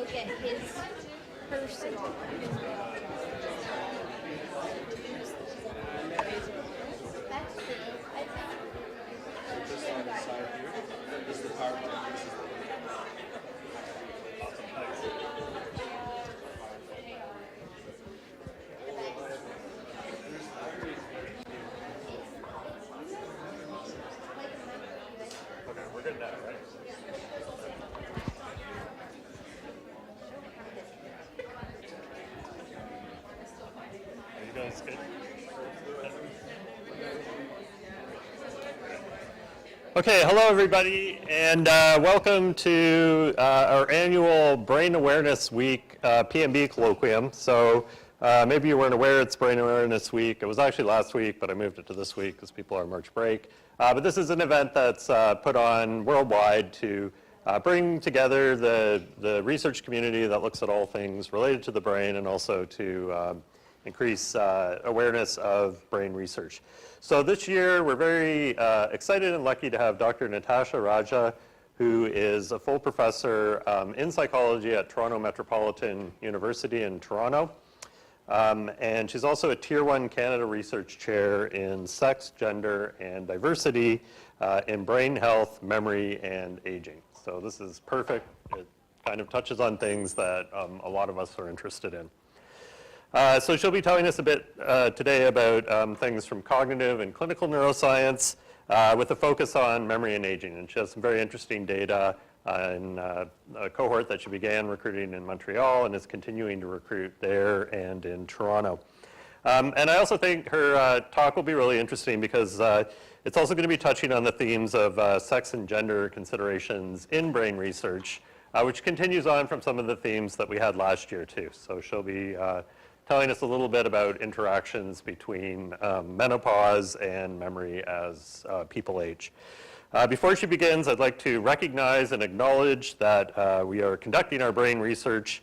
go get his person. That's true. I think. This one inside here is the PowerPoint. Okay, we're good now, right? Are you guys good? Okay, hello everybody, and welcome to our annual Brain Awareness Week PMB colloquium. So maybe you weren't aware it's Brain Awareness Week. It was actually last week, but I moved it to this week because people are on March break. But this is an event that's put on worldwide to bring together the research community that looks at all things related to the brain and also to increase awareness of brain research. So this year, we're very excited and lucky to have Dr. Natasha Rajah, who is a full professor in psychology at Toronto Metropolitan University in Toronto. And she's also a Tier 1 Canada Research Chair in Sex, Gender, and Diversity in Brain Health, Memory, and Aging. So this is perfect. It kind of touches on things that a lot of us are interested in. So she'll be telling us a bit today about things from cognitive and clinical neuroscience with a focus on memory and aging. And she has some very interesting data in a cohort that she began recruiting in Montreal and is continuing to recruit there and in Toronto. And I also think her talk will be really interesting because it's also going to be touching on the themes of sex and gender considerations in brain research, which continues on from some of the themes that we had last year too. So she'll be telling us a little bit about interactions between menopause and memory as people age. Before she begins, I'd like to recognize and acknowledge that we are conducting our brain research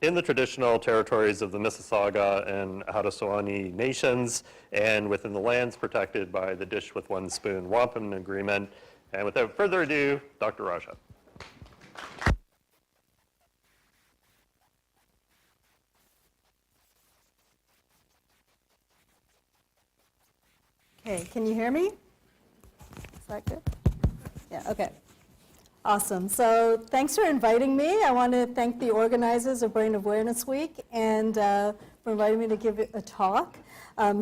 in the traditional territories of the Mississauga and Haudenosaunee nations and within the lands protected by the Dish with One Spoon Wampum Agreement. And without further ado, Dr. Rajah. Okay, can you hear me? Is that good? Yeah, okay. Awesome. So thanks for inviting me. I want to thank the organizers of Brain Awareness Week and for inviting me to give a talk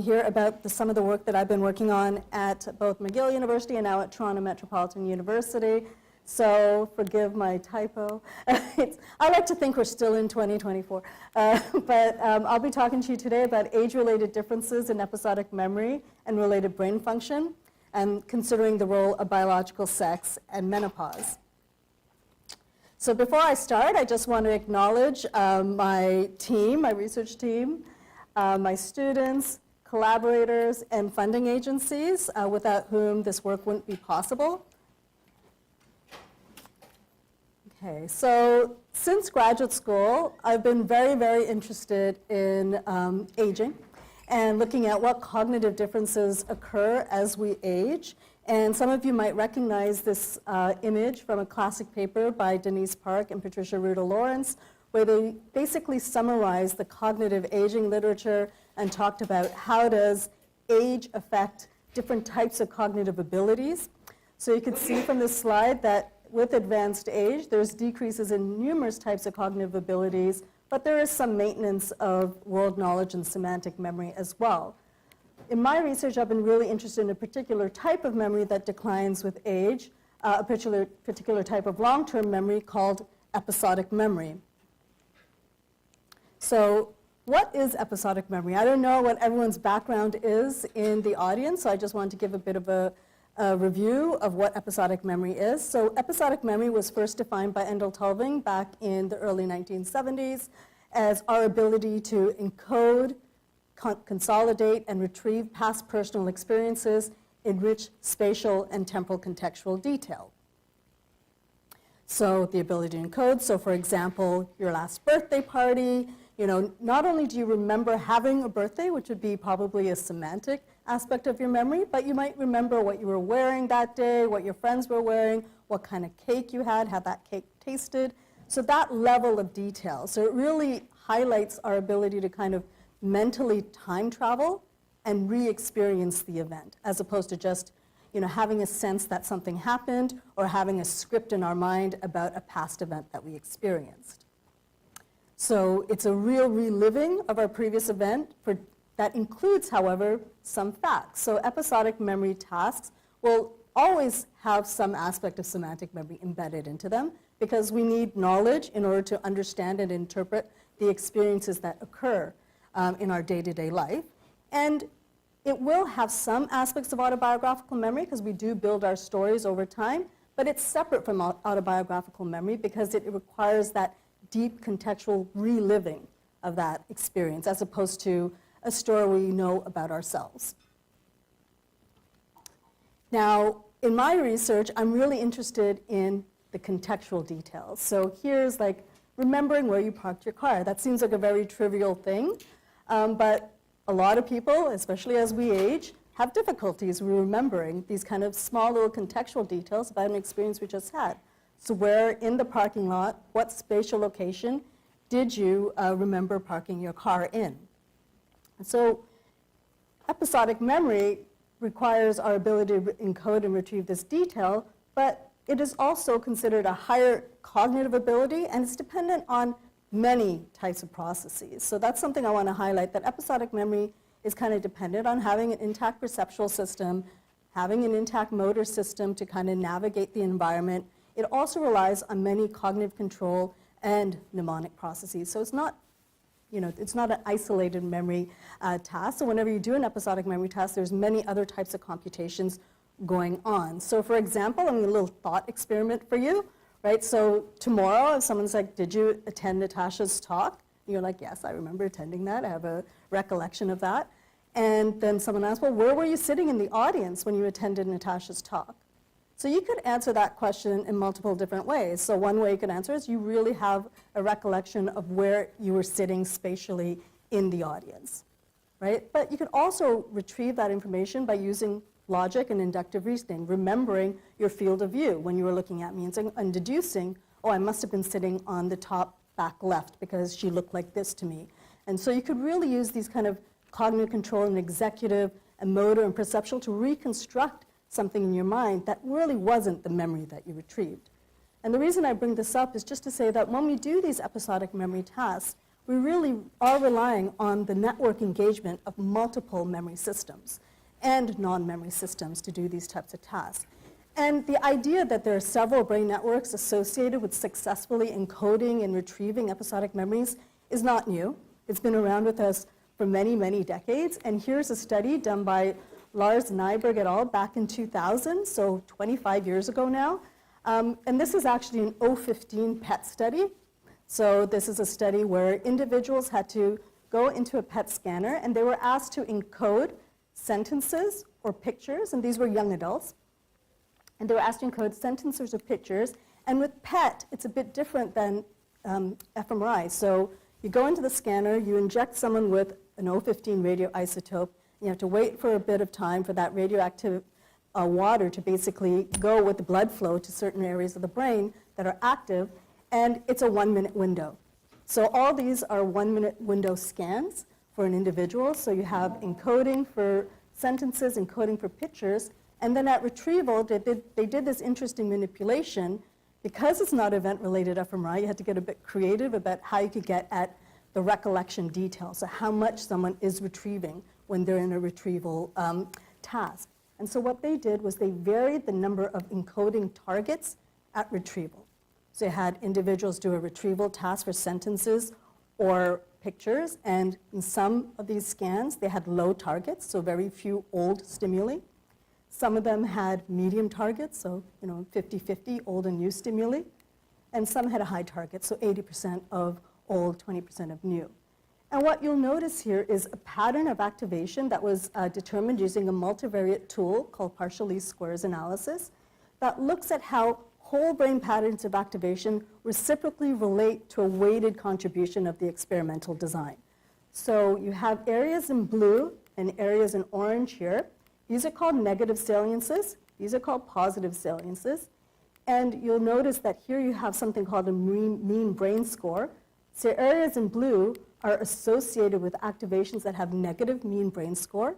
here about some of the work that I've been working on at both McGill University and now at Toronto Metropolitan University. So forgive my typo. I like to think we're still in 2024. But I'll be talking to you today about age-related differences in episodic memory and related brain function, and considering the role of biological sex and menopause. So before I start, I just want to acknowledge my team, my research team, my students, collaborators, and funding agencies, without whom this work wouldn't be possible. Okay, so since graduate school, I've been very, very interested in aging and looking at what cognitive differences occur as we age. And some of you might recognize this image from a classic paper by Denise Park and Patricia Ruda-Lawrence, where they basically summarized the cognitive aging literature and talked about how does age affect different types of cognitive abilities. So you can see from this slide that with advanced age, there's decreases in numerous types of cognitive abilities, but there is some maintenance of world knowledge and semantic memory as well. In my research, I've been really interested in a particular type of memory that declines with age, a particular type of long-term memory called episodic memory. So what is episodic memory? I don't know what everyone's background is in the audience, so I just wanted to give a bit of a review of what episodic memory is. So episodic memory was first defined by Endel Tulving back in the early 1970s as our ability to encode, consolidate, and retrieve past personal experiences in rich spatial and temporal contextual detail. So the ability to encode, so for example, your last birthday party, not only do you remember having a birthday, which would be probably a semantic aspect of your memory, but you might remember what you were wearing that day, what your friends were wearing, what kind of cake you had, how that cake tasted. So that level of detail, so it really highlights our ability to kind of mentally time travel and re-experience the event, as opposed to just having a sense that something happened or having a script in our mind about a past event that we experienced. So it's a real reliving of our previous event that includes, however, some facts. So episodic memory tasks will always have some aspect of semantic memory embedded into them because we need knowledge in order to understand and interpret the experiences that occur in our day-to-day life. And it will have some aspects of autobiographical memory because we do build our stories over time, but it's separate from autobiographical memory because it requires that deep contextual reliving of that experience as opposed to a story we know about ourselves. Now, in my research, I'm really interested in the contextual details. So here's like remembering where you parked your car. That seems like a very trivial thing, but a lot of people, especially as we age, have difficulties remembering these kind of small little contextual details about an experience we just had. So where in the parking lot, what spatial location did you remember parking your car in? And so episodic memory requires our ability to encode and retrieve this detail, but it is also considered a higher cognitive ability, and it's dependent on many types of processes. So that's something I want to highlight, that episodic memory is kind of dependent on having an intact perceptual system, having an intact motor system to kind of navigate the environment. It also relies on many cognitive control and mnemonic processes. So it's not an isolated memory task. So whenever you do an episodic memory task, there's many other types of computations going on. So for example, I'm going to do a little thought experiment for you. Right, so tomorrow, if someone's like, did you attend Natasha's talk? You're like, yes, I remember attending that. I have a recollection of that. And then someone asks, well, where were you sitting in the audience when you attended Natasha's talk? So you could answer that question in multiple different ways. So one way you could answer is you really have a recollection of where you were sitting spatially in the audience, right? But you could also retrieve that information by using logic and inductive reasoning, remembering your field of view when you were looking at me and saying, and deducing, oh, I must have been sitting on the top back left because she looked like this to me. And so you could really use these kind of cognitive control and executive and motor and perceptual to reconstruct something in your mind that really wasn't the memory that you retrieved. And the reason I bring this up is just to say that when we do these episodic memory tasks, we really are relying on the network engagement of multiple memory systems and non-memory systems to do these types of tasks. And the idea that there are several brain networks associated with successfully encoding and retrieving episodic memories is not new. It's been around with us for many, many decades. And here's a study done by Lars Nyberg et al. Back in 2000, so 25 years ago now. And this is actually an 015 PET study. So this is a study where individuals had to go into a PET scanner and they were asked to encode sentences or pictures, and these were young adults. And they were asked to encode sentences or pictures. And with PET, it's a bit different than fMRI. So you go into the scanner, you inject someone with an 015 radioisotope, and you have to wait for a bit of time for that radioactive water to basically go with the blood flow to certain areas of the brain that are active, and it's a 1-minute window. So all these are 1-minute window scans for an individual. So you have encoding for sentences, encoding for pictures, and then at retrieval, they did this interesting manipulation. Because it's not event-related fMRI, you had to get a bit creative about how you could get at the recollection detail, so how much someone is retrieving when they're in a retrieval task. And so what they did was they varied the number of encoding targets at retrieval. So you had individuals do a retrieval task for sentences or pictures, and in some of these scans, they had low targets, so very few old stimuli. Some of them had medium targets, so 50-50 old and new stimuli, and some had a high target, so 80% of old, 20% of new. And what you'll notice here is a pattern of activation that was determined using a multivariate tool called partial least squares analysis that looks at how whole brain patterns of activation reciprocally relate to a weighted contribution of the experimental design. So you have areas in blue and areas in orange here. These are called negative saliences. These are called positive saliences. And you'll notice that here you have something called a mean brain score. So areas in blue are associated with activations that have negative mean brain score.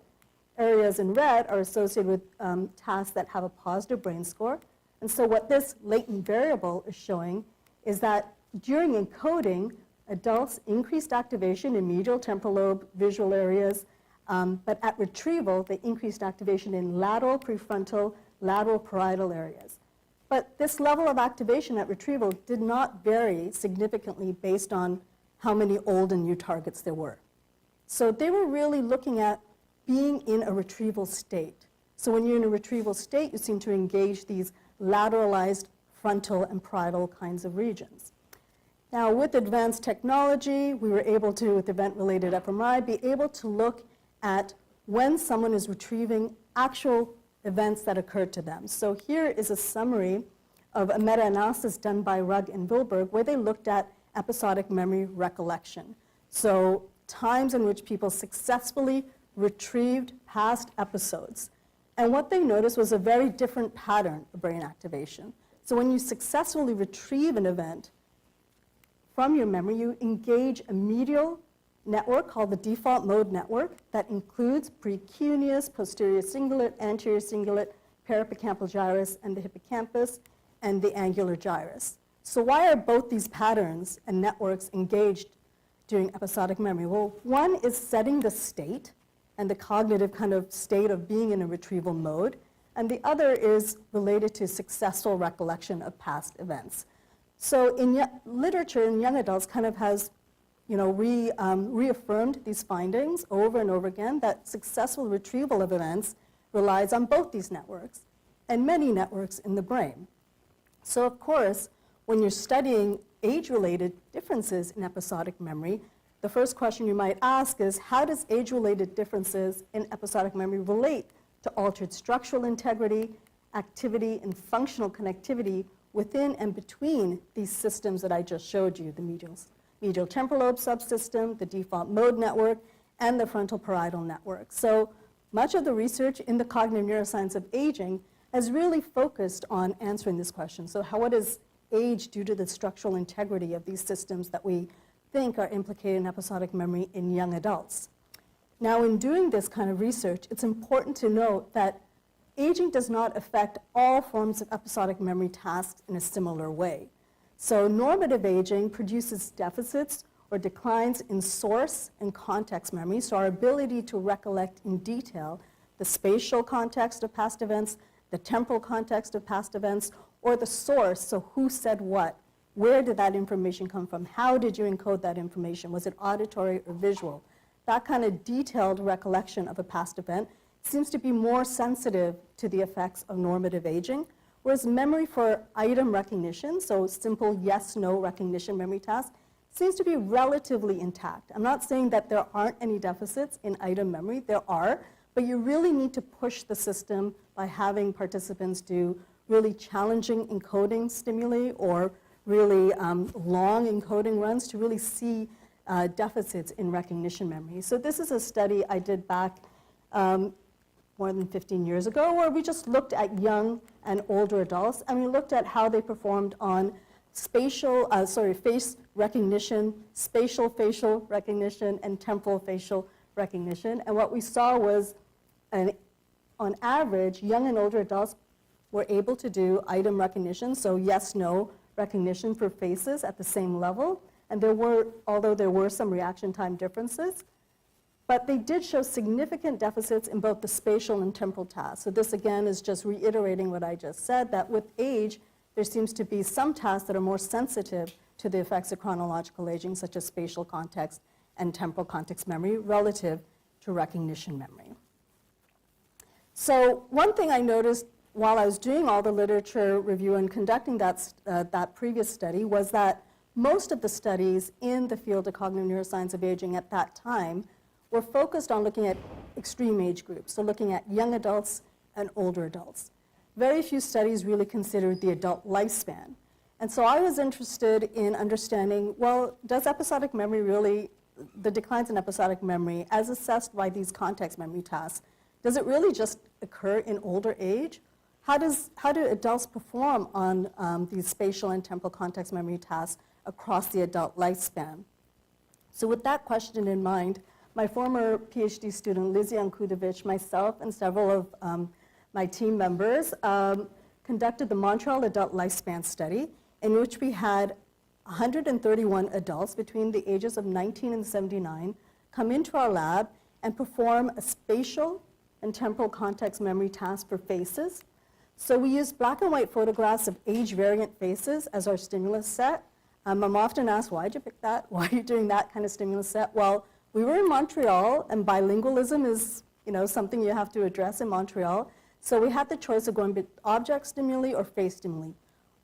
Areas in red are associated with tasks that have a positive brain score. And so what this latent variable is showing is that during encoding, adults increased activation in medial temporal lobe visual areas, but at retrieval, they increased activation in lateral prefrontal, lateral parietal areas. But this level of activation at retrieval did not vary significantly based on how many old and new targets there were. So they were really looking at being in a retrieval state. So when you're in a retrieval state, you seem to engage these lateralized frontal and parietal kinds of regions. Now, with advanced technology, we were able to, with event-related fMRI, be able to look at when someone is retrieving actual events that occurred to them. So here is a summary of a meta-analysis done by Rugg and Wilberg where they looked at episodic memory recollection. So times in which people successfully retrieved past episodes. And what they noticed was a very different pattern of brain activation. So when you successfully retrieve an event from your memory, you engage a medial network called the default mode network that includes precuneus, posterior cingulate, anterior cingulate, perihippoccampal gyrus, and the hippocampus, and the angular gyrus. So why are both these patterns and networks engaged during episodic memory? Well, one is setting the state and the cognitive kind of state of being in a retrieval mode, and the other is related to successful recollection of past events. So in literature in young adults kind of has reaffirmed these findings over and over again that successful retrieval of events relies on both these networks and many networks in the brain. So of course, when you're studying age-related differences in episodic memory, the first question you might ask is, how does age-related differences in episodic memory relate to altered structural integrity, activity, and functional connectivity within and between these systems that I just showed you, the medial temporal lobe subsystem, the default mode network, and the frontal parietal network. So much of the research in the cognitive neuroscience of aging has really focused on answering this question. So what does age do to the structural integrity of these systems that we think are implicated in episodic memory in young adults? Now, in doing this kind of research, it's important to note that aging does not affect all forms of episodic memory tasks in a similar way. So normative aging produces deficits or declines in source and context memory, so our ability to recollect in detail the spatial context of past events, the temporal context of past events, or the source, so who said what, where did that information come from, how did you encode that information, was it auditory or visual? That kind of detailed recollection of a past event seems to be more sensitive to the effects of normative aging, whereas memory for item recognition, so simple yes-no recognition memory tasks, seems to be relatively intact. I'm not saying that there aren't any deficits in item memory, there are, but you really need to push the system by having participants do really challenging encoding stimuli or really long encoding runs to really see deficits in recognition memory. So this is a study I did back more than 15 years ago, where we just looked at young and older adults, and we looked at how they performed on face recognition, spatial facial recognition, and temporal facial recognition. And what we saw was, on average, young and older adults were able to do item recognition, so yes-no recognition for faces at the same level. And although there were some reaction time differences, but they did show significant deficits in both the spatial and temporal tasks. So this, again, is just reiterating what I just said, that with age, there seems to be some tasks that are more sensitive to the effects of chronological aging, such as spatial context and temporal context memory, relative to recognition memory. So one thing I noticed while I was doing all the literature review and conducting that previous study was that most of the studies in the field of cognitive neuroscience of aging at that time were focused on looking at extreme age groups, so looking at young adults and older adults. Very few studies really considered the adult lifespan. And so I was interested in understanding, well, does episodic memory really, the declines in episodic memory as assessed by these context memory tasks, does it really just occur in older age? how do adults perform on these spatial and temporal context memory tasks across the adult lifespan? So with that question in mind, my former PhD student, Lizzie Ankudovic, myself, and several of my team members conducted the Montreal Adult Lifespan Study, in which we had 131 adults between the ages of 19 and 79 come into our lab and perform a spatial and temporal context memory task for faces. So we used black and white photographs of age-variant faces as our stimulus set. I'm often asked, why did you pick that? Why are you doing that kind of stimulus set? Well, we were in Montreal, and bilingualism is something you have to address in Montreal. So we had the choice of going with object stimuli or face stimuli.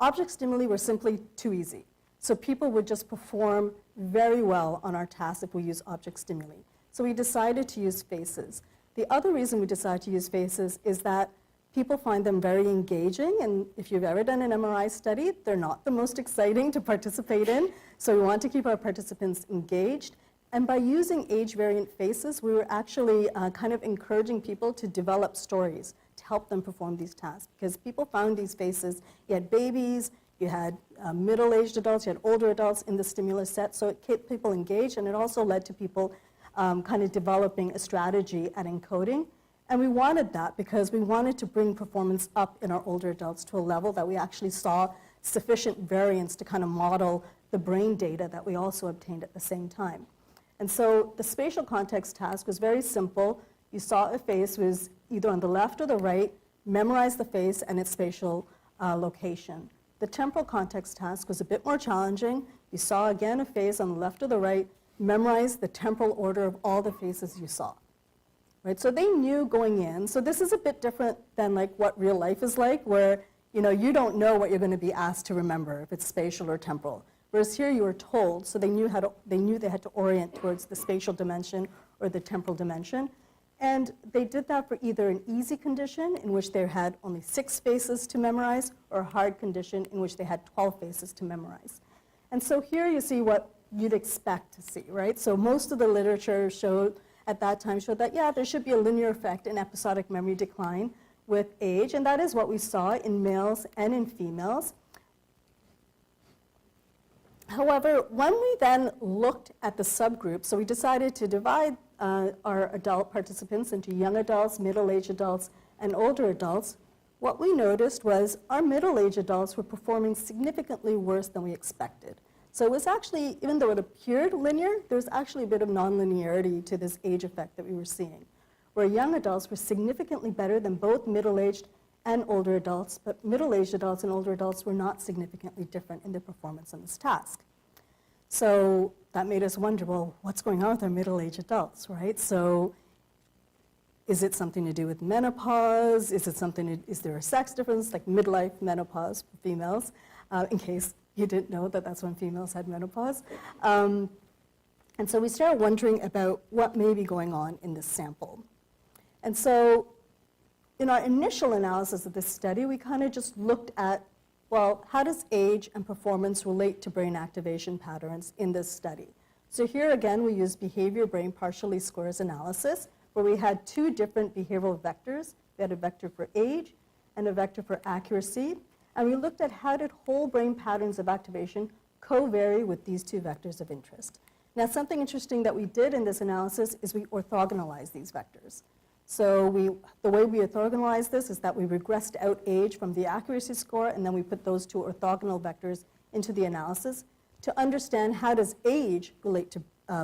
Object stimuli were simply too easy. So people would just perform very well on our tasks if we use object stimuli. So we decided to use faces. The other reason we decided to use faces is that people find them very engaging, and if you've ever done an MRI study, they're not the most exciting to participate in, so we want to keep our participants engaged. And by using age-variant faces, we were actually kind of encouraging people to develop stories to help them perform these tasks, because people found these faces. You had babies, you had middle-aged adults, you had older adults in the stimulus set, so it kept people engaged, and it also led to people kind of developing a strategy at encoding. And we wanted that because we wanted to bring performance up in our older adults to a level that we actually saw sufficient variance to kind of model the brain data that we also obtained at the same time. And so the spatial context task was very simple. You saw a face was either on the left or the right, memorize the face and its spatial location. The temporal context task was a bit more challenging. You saw again a face on the left or the right, memorize the temporal order of all the faces you saw. Right? So they knew going in. So this is a bit different than like what real life is like, where you don't know what you're going to be asked to remember, if it's spatial or temporal. Whereas here you were told, so they knew they had to orient towards the spatial dimension or the temporal dimension. And they did that for either an easy condition in which they had only 6 faces to memorize, or a hard condition in which they had 12 faces to memorize. And so here you see what you'd expect to see, right? So most of the literature at that time showed that, yeah, there should be a linear effect in episodic memory decline with age, and that is what we saw in males and in females. However, when we then looked at the subgroups, so we decided to divide our adult participants into young adults, middle-aged adults, and older adults, what we noticed was our middle-aged adults were performing significantly worse than we expected. So it was actually, even though it appeared linear, there was actually a bit of nonlinearity to this age effect that we were seeing, where young adults were significantly better than both middle-aged and older adults, but middle-aged adults and older adults were not significantly different in their performance on this task. So that made us wonder, well, what's going on with our middle-aged adults, right? So is it something to do with menopause? Is there a sex difference, like midlife menopause for females, in case you didn't know that that's when females had menopause? And so we started wondering about what may be going on in this sample. And so in our initial analysis of this study, we kind of just looked at, well, how does age and performance relate to brain activation patterns in this study? So here again, we used behavior brain partial least squares analysis, where we had 2 different behavioral vectors. We had a vector for age and a vector for accuracy. And we looked at how did whole brain patterns of activation co-vary with these 2 vectors of interest. Now, something interesting that we did in this analysis is we orthogonalized these vectors. So the way we orthogonalized this is that we regressed out age from the accuracy score, and then we put those 2 orthogonal vectors into the analysis to understand how does age relate to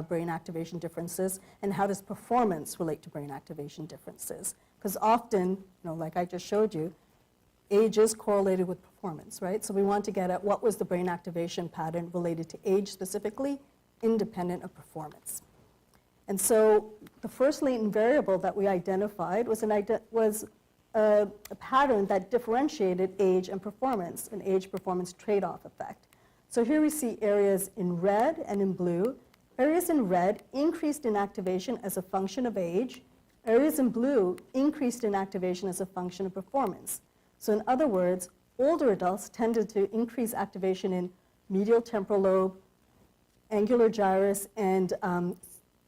brain activation differences, and how does performance relate to brain activation differences. Because often, like I just showed you, age is correlated with performance, right? So we want to get at what was the brain activation pattern related to age specifically, independent of performance. And so the first latent variable that we identified was a pattern that differentiated age and performance, an age-performance trade-off effect. So here we see areas in red and in blue. Areas in red increased in activation as a function of age. Areas in blue increased in activation as a function of performance. So in other words, older adults tended to increase activation in medial temporal lobe, angular gyrus, and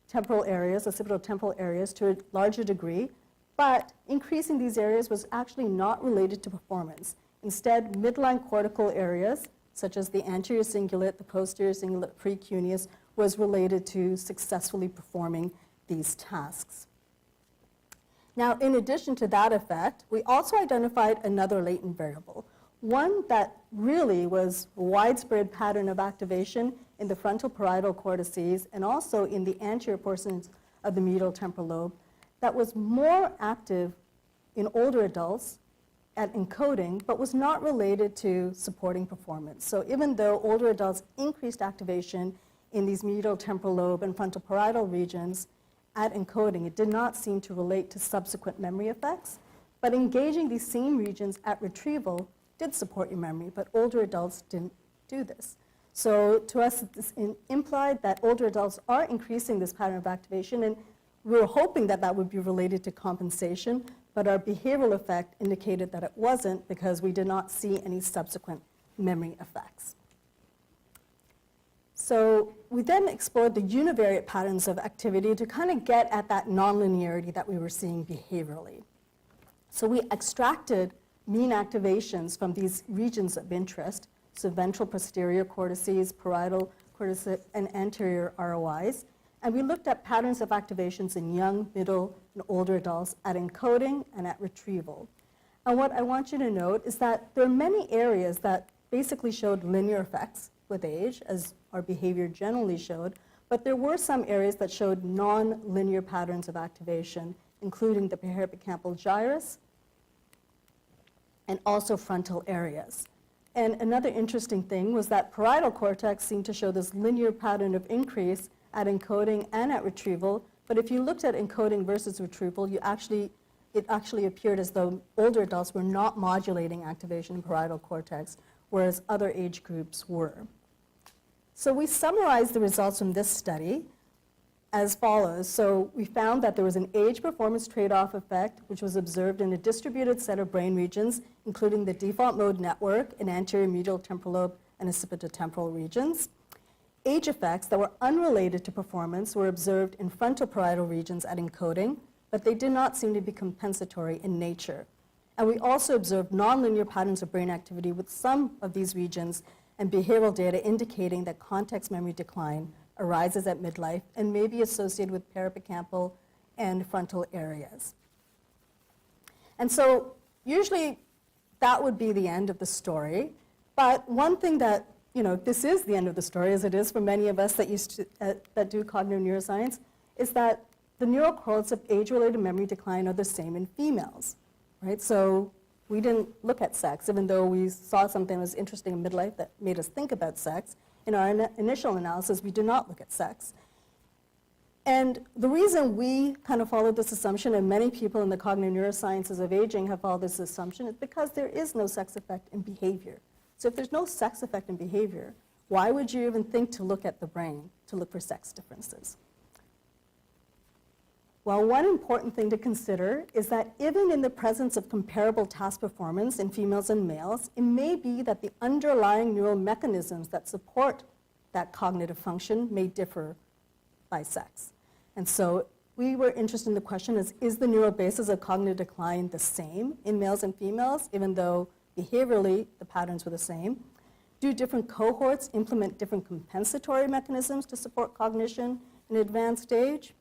temporal areas, occipital temporal areas to a larger degree. But increasing these areas was actually not related to performance. Instead, midline cortical areas, such as the anterior cingulate, the posterior cingulate precuneus, was related to successfully performing these tasks. Now, in addition to that effect, we also identified another latent variable, one that really was a widespread pattern of activation in the frontal parietal cortices and also in the anterior portions of the medial temporal lobe that was more active in older adults at encoding, but was not related to supporting performance. So even though older adults increased activation in these medial temporal lobe and frontal parietal regions at encoding, it did not seem to relate to subsequent memory effects. But engaging these same regions at retrieval did support your memory, but older adults didn't do this. So to us, this implied that older adults are increasing this pattern of activation, and we were hoping that that would be related to compensation, but our behavioral effect indicated that it wasn't because we did not see any subsequent memory effects. So we then explored the univariate patterns of activity to kind of get at that nonlinearity that we were seeing behaviorally. So we extracted mean activations from these regions of interest, so ventral posterior cortices, parietal cortices, and anterior ROIs. And we looked at patterns of activations in young, middle, and older adults at encoding and at retrieval. And what I want you to note is that there are many areas that basically showed linear effects with age, as our behavior generally showed, but there were some areas that showed non-linear patterns of activation, including the hippocampal gyrus and also frontal areas. And another interesting thing was that parietal cortex seemed to show this linear pattern of increase at encoding and at retrieval, but if you looked at encoding versus retrieval, it actually appeared as though older adults were not modulating activation in parietal cortex, whereas other age groups were. So we summarized the results from this study as follows. So we found that there was an age-performance trade-off effect, which was observed in a distributed set of brain regions, including the default mode network in anterior medial temporal lobe and occipitotemporal regions. Age effects that were unrelated to performance were observed in frontal parietal regions at encoding, but they did not seem to be compensatory in nature. And we also observed nonlinear patterns of brain activity with some of these regions and behavioral data indicating that context memory decline arises at midlife and may be associated with perihippocampal and frontal areas. And so usually that would be the end of the story. But one thing that, this is the end of the story, as it is for many of us that do cognitive neuroscience, is that the neural correlates of age-related memory decline are the same in females, right? So we didn't look at sex, even though we saw something that was interesting in midlife that made us think about sex. In our initial analysis, we did not look at sex. And the reason we kind of followed this assumption, and many people in the cognitive neurosciences of aging have followed this assumption, is because there is no sex effect in behavior. So if there's no sex effect in behavior, why would you even think to look at the brain to look for sex differences? Well, one important thing to consider is that even in the presence of comparable task performance in females and males, it may be that the underlying neural mechanisms that support that cognitive function may differ by sex. And so we were interested in the question is the neural basis of cognitive decline the same in males and females, even though behaviorally the patterns were the same? Do different cohorts implement different compensatory mechanisms to support cognition in advanced age?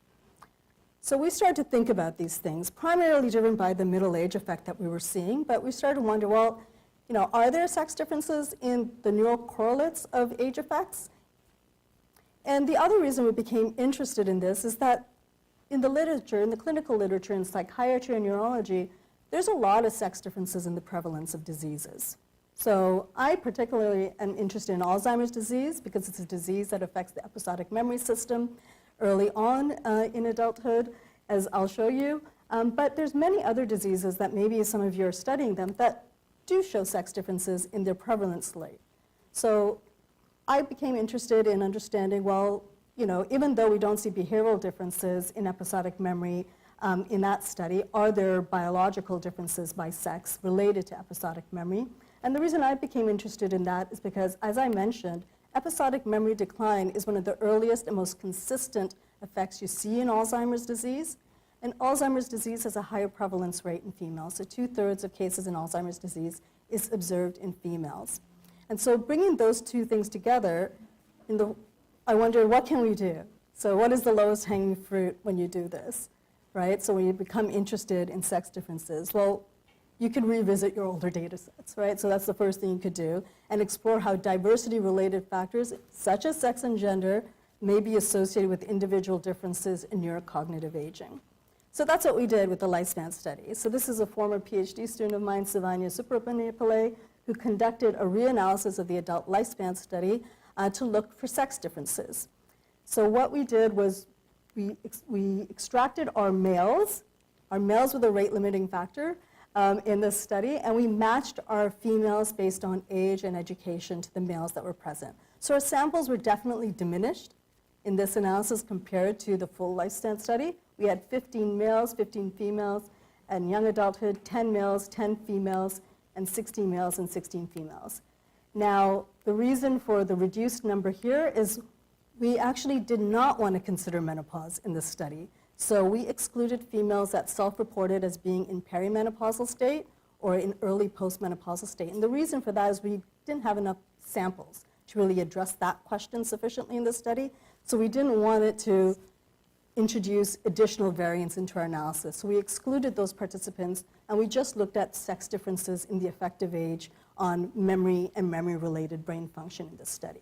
So we started to think about these things, primarily driven by the middle age effect that we were seeing, but we started to wonder, well, are there sex differences in the neural correlates of age effects? And the other reason we became interested in this is that in the literature, in the clinical literature in psychiatry and neurology, there's a lot of sex differences in the prevalence of diseases. So I particularly am interested in Alzheimer's disease because it's a disease that affects the episodic memory system early on in adulthood, as I'll show you. But there's many other diseases that maybe some of you are studying them that do show sex differences in their prevalence rate. So I became interested in understanding, well, even though we don't see behavioral differences in episodic memory in that study, are there biological differences by sex related to episodic memory? And the reason I became interested in that is because, as I mentioned, episodic memory decline is one of the earliest and most consistent effects you see in Alzheimer's disease. And Alzheimer's disease has a higher prevalence rate in females. So 2/3 of cases in Alzheimer's disease is observed in females. And so bringing those two things together, I wonder, what can we do? So what is the lowest hanging fruit when you do this, right? So when you become interested in sex differences, well, you could revisit your older data sets, right? So that's the first thing you could do, and explore how diversity-related factors, such as sex and gender, may be associated with individual differences in neurocognitive aging. So that's what we did with the lifespan study. So this is a former PhD student of mine, Sivanya Suprapanipale, who conducted a reanalysis of the adult lifespan study to look for sex differences. So what we did was we extracted our males with a rate-limiting factor in this study, and we matched our females based on age and education to the males that were present. So our samples were definitely diminished in this analysis compared to the full lifespan study. We had 15 males, 15 females, and young adulthood, 10 males, 10 females, and 16 males and 16 females. Now, the reason for the reduced number here is we actually did not want to consider menopause in this study. So we excluded females that self-reported as being in perimenopausal state or in early postmenopausal state. And the reason for that is we didn't have enough samples to really address that question sufficiently in the study. So we didn't want it to introduce additional variance into our analysis. So we excluded those participants, and we just looked at sex differences in the effective age on memory and memory-related brain function in this study.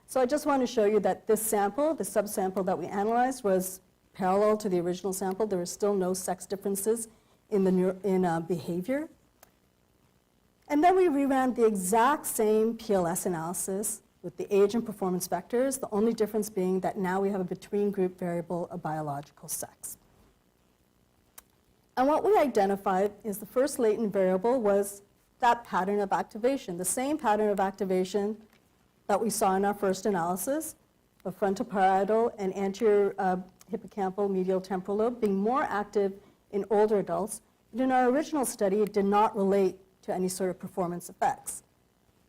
So I just want to show you that this sample, the subsample that we analyzed, was parallel to the original sample. There were still no sex differences in behavior. And then we reran the exact same PLS analysis with the age and performance vectors, the only difference being that now we have a between-group variable of biological sex. And what we identified is the first latent variable was that pattern of activation, the same pattern of activation that we saw in our first analysis of frontal parietal and anterior hippocampal medial temporal lobe being more active in older adults. But in our original study, it did not relate to any sort of performance effects.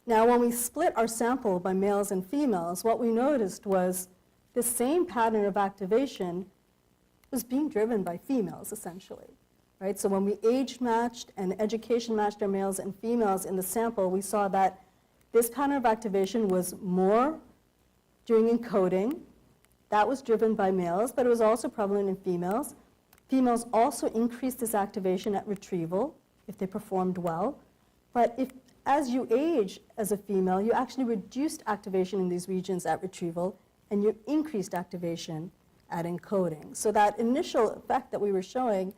Now, when we split our sample by males and females, what we noticed was the same pattern of activation was being driven by females, essentially. Right? So when we age matched and education matched our males and females in the sample, we saw that this pattern of activation was more during encoding. That was driven by males, but it was also prevalent in females. Females also increased this activation at retrieval if they performed well. But if, as you age as a female, you actually reduced activation in these regions at retrieval, and you increased activation at encoding. So that initial effect that we were showing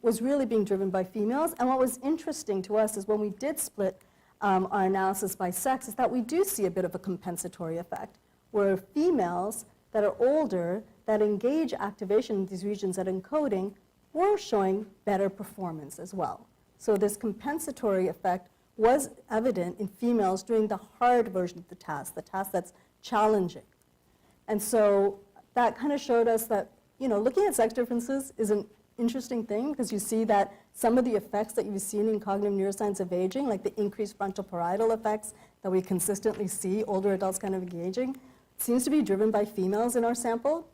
was really being driven by females. And what was interesting to us is when we did split our analysis by sex is that we do see a bit of a compensatory effect, where females that are older, that engage activation in these regions at encoding, were showing better performance as well. So this compensatory effect was evident in females doing the hard version of the task that's challenging. And so that kind of showed us that, looking at sex differences is an interesting thing, because you see that some of the effects that you've seen in cognitive neuroscience of aging, like the increased frontal parietal effects that we consistently see older adults kind of engaging, seems to be driven by females in our sample,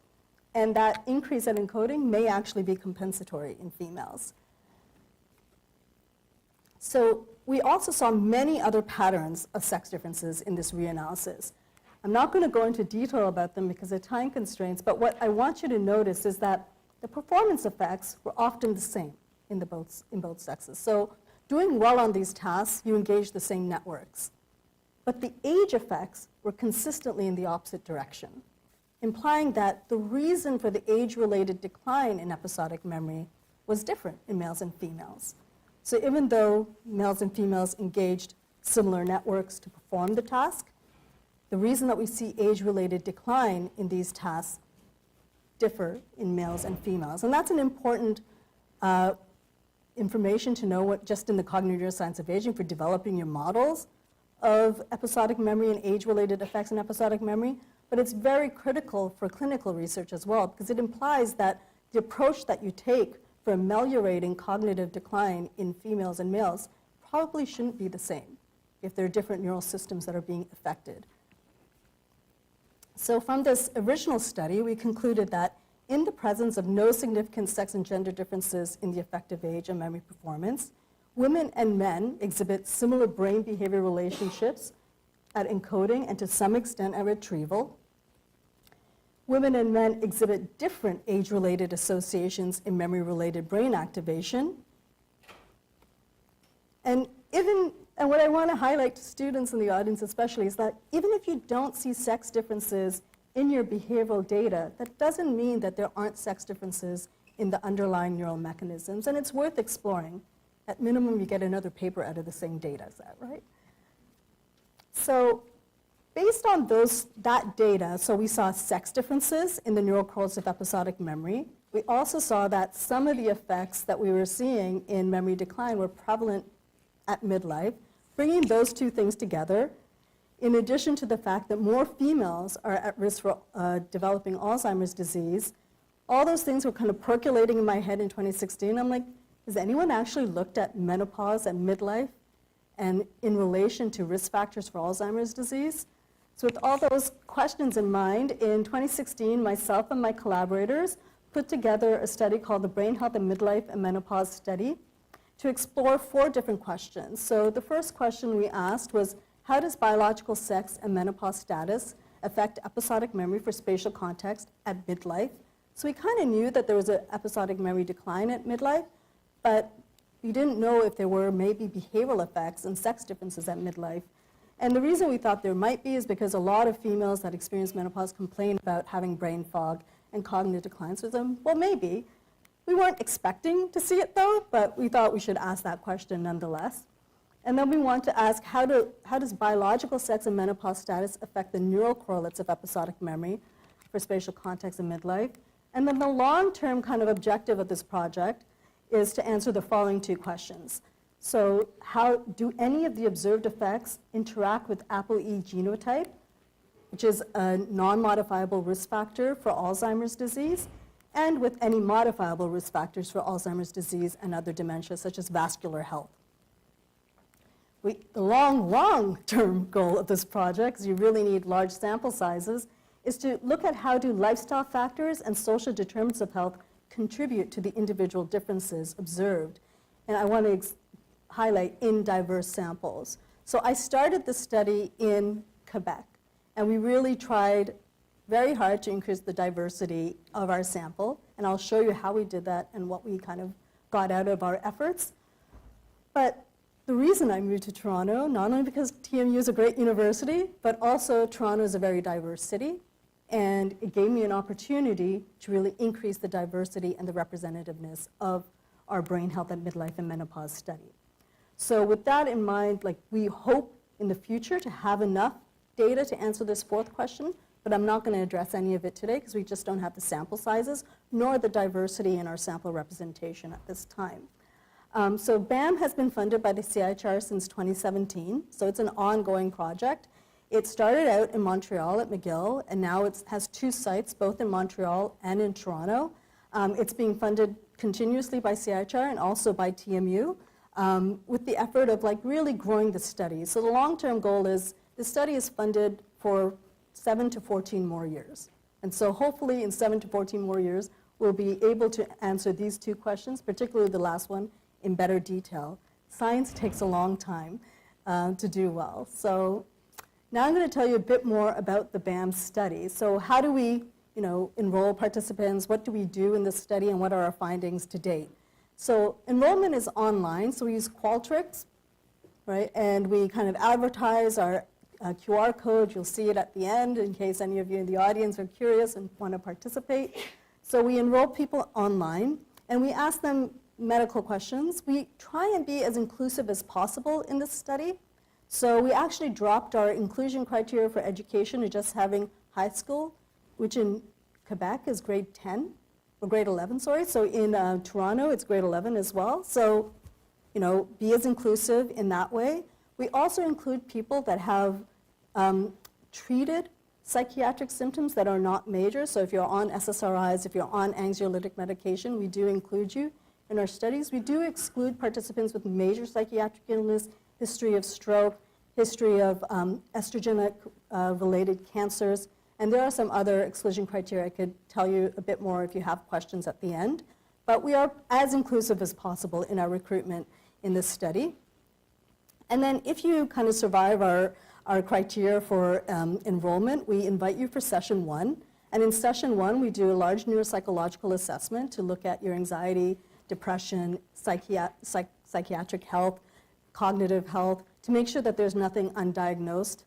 and that increase at encoding may actually be compensatory in females. So we also saw many other patterns of sex differences in this reanalysis. I'm not going to go into detail about them because of time constraints, but what I want you to notice is that the performance effects were often the same in both sexes. So doing well on these tasks, you engage the same networks. But the age effects were consistently in the opposite direction, implying that the reason for the age-related decline in episodic memory was different in males and females. So even though males and females engaged similar networks to perform the task, the reason that we see age-related decline in these tasks differ in males and females. And that's an important information to know just in the cognitive neuroscience of aging for developing your models of episodic memory and age-related effects in episodic memory. But it's very critical for clinical research as well, because it implies that the approach that you take for ameliorating cognitive decline in females and males probably shouldn't be the same if there are different neural systems that are being affected. So from this original study, we concluded that in the presence of no significant sex and gender differences in the effective age and memory performance, women and men exhibit similar brain behavior relationships at encoding and to some extent at retrieval. Women and men exhibit different age-related associations in memory-related brain activation. And what I want to highlight to students in the audience especially is that even if you don't see sex differences in your behavioral data, that doesn't mean that there aren't sex differences in the underlying neural mechanisms, and it's worth exploring. At minimum, you get another paper out of the same data set, right? So based on that data, so we saw sex differences in the neural correlates of episodic memory. We also saw that some of the effects that we were seeing in memory decline were prevalent at midlife. Bringing those two things together, in addition to the fact that more females are at risk for developing Alzheimer's disease, all those things were kind of percolating in my head in 2016. I'm like, has anyone actually looked at menopause and midlife and in relation to risk factors for Alzheimer's disease? So with all those questions in mind, in 2016, myself and my collaborators put together a study called the Brain Health and Midlife and Menopause Study to explore 4 different questions. So the first question we asked was, how does biological sex and menopause status affect episodic memory for spatial context at midlife? So we kind of knew that there was an episodic memory decline at midlife, but we didn't know if there were maybe behavioral effects and sex differences at midlife. And the reason we thought there might be is because a lot of females that experience menopause complain about having brain fog and cognitive decline. So well, maybe. We weren't expecting to see it though, but we thought we should ask that question nonetheless. And then we want to ask, how does biological sex and menopause status affect the neural correlates of episodic memory for spatial context in midlife? And then the long-term kind of objective of this project is to answer the following 2 questions. So how do any of the observed effects interact with ApoE genotype, which is a non-modifiable risk factor for Alzheimer's disease, and with any modifiable risk factors for Alzheimer's disease and other dementia, such as vascular health. The long-term goal of this project, because you really need large sample sizes, is to look at how do lifestyle factors and social determinants of health contribute to the individual differences observed. And I want to highlight in diverse samples. So I started the study in Quebec, and we really tried very hard to increase the diversity of our sample, and I'll show you how we did that and what we kind of got out of our efforts. But the reason I moved to Toronto, not only because TMU is a great university, but also Toronto is a very diverse city, and it gave me an opportunity to really increase the diversity and the representativeness of our brain health and midlife and menopause study. So with that in mind, we hope in the future to have enough data to answer this 4th question, but I'm not going to address any of it today because we just don't have the sample sizes nor the diversity in our sample representation at this time. So BAM has been funded by the CIHR since 2017, so it's an ongoing project. It started out in Montreal at McGill, and now it has 2 sites, both in Montreal and in Toronto. It's being funded continuously by CIHR and also by TMU with the effort of really growing the study. So the long-term goal is the study is funded for 7 to 14 more years. And so hopefully in 7 to 14 more years, we'll be able to answer these 2 questions, particularly the last one, in better detail. Science takes a long time to do well. So now I'm going to tell you a bit more about the BAM study. So how do we enroll participants? What do we do in this study, and what are our findings to date? So enrollment is online, so we use Qualtrics, right? And we kind of advertise our QR code. You'll see it at the end in case any of you in the audience are curious and want to participate. So we enroll people online, and we ask them medical questions. We try and be as inclusive as possible in this study. So we actually dropped our inclusion criteria for education to just having high school, which in Quebec is grade 10, or grade 11, sorry. So in Toronto, it's grade 11 as well. So, be as inclusive in that way. We also include people that have treated psychiatric symptoms that are not major. So if you're on SSRIs, if you're on anxiolytic medication, we do include you in our studies. We do exclude participants with major psychiatric illness, history of stroke, history of estrogen-related cancers, And there are some other exclusion criteria. I could tell you a bit more if you have questions at the end. But we are as inclusive as possible in our recruitment in this study. And then if you kind of survive our criteria for enrollment, we invite you for session 1. And in session 1, we do a large neuropsychological assessment to look at your anxiety, depression, psychiatric health, cognitive health, to make sure that there's nothing undiagnosed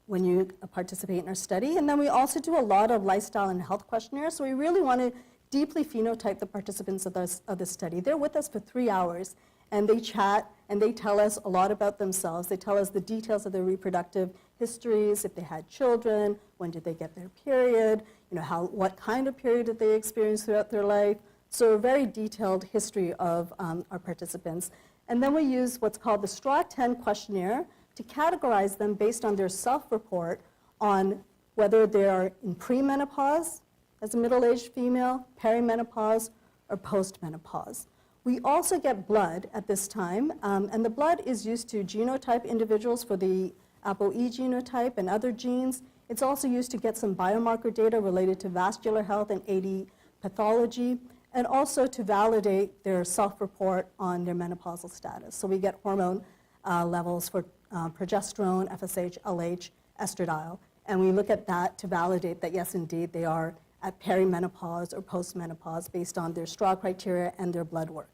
when you participate in our study. And then we also do a lot of lifestyle and health questionnaires. So we really want to deeply phenotype the participants of the study. They're with us for 3 hours, and they chat, and they tell us a lot about themselves. They tell us the details of their reproductive histories, if they had children, when did they get their period, what kind of period did they experience throughout their life. So a very detailed history of our participants. And then we use what's called the STRAW 10 questionnaire to categorize them based on their self-report on whether they are in premenopause as a middle-aged female, perimenopause, or postmenopause. We also get blood at this time, and the blood is used to genotype individuals for the ApoE genotype and other genes. It's also used to get some biomarker data related to vascular health and AD pathology, and also to validate their self-report on their menopausal status. So we get hormone levels for progesterone, FSH, LH, estradiol, and we look at that to validate that, yes, indeed, they are at perimenopause or postmenopause based on their STRAW criteria and their blood work.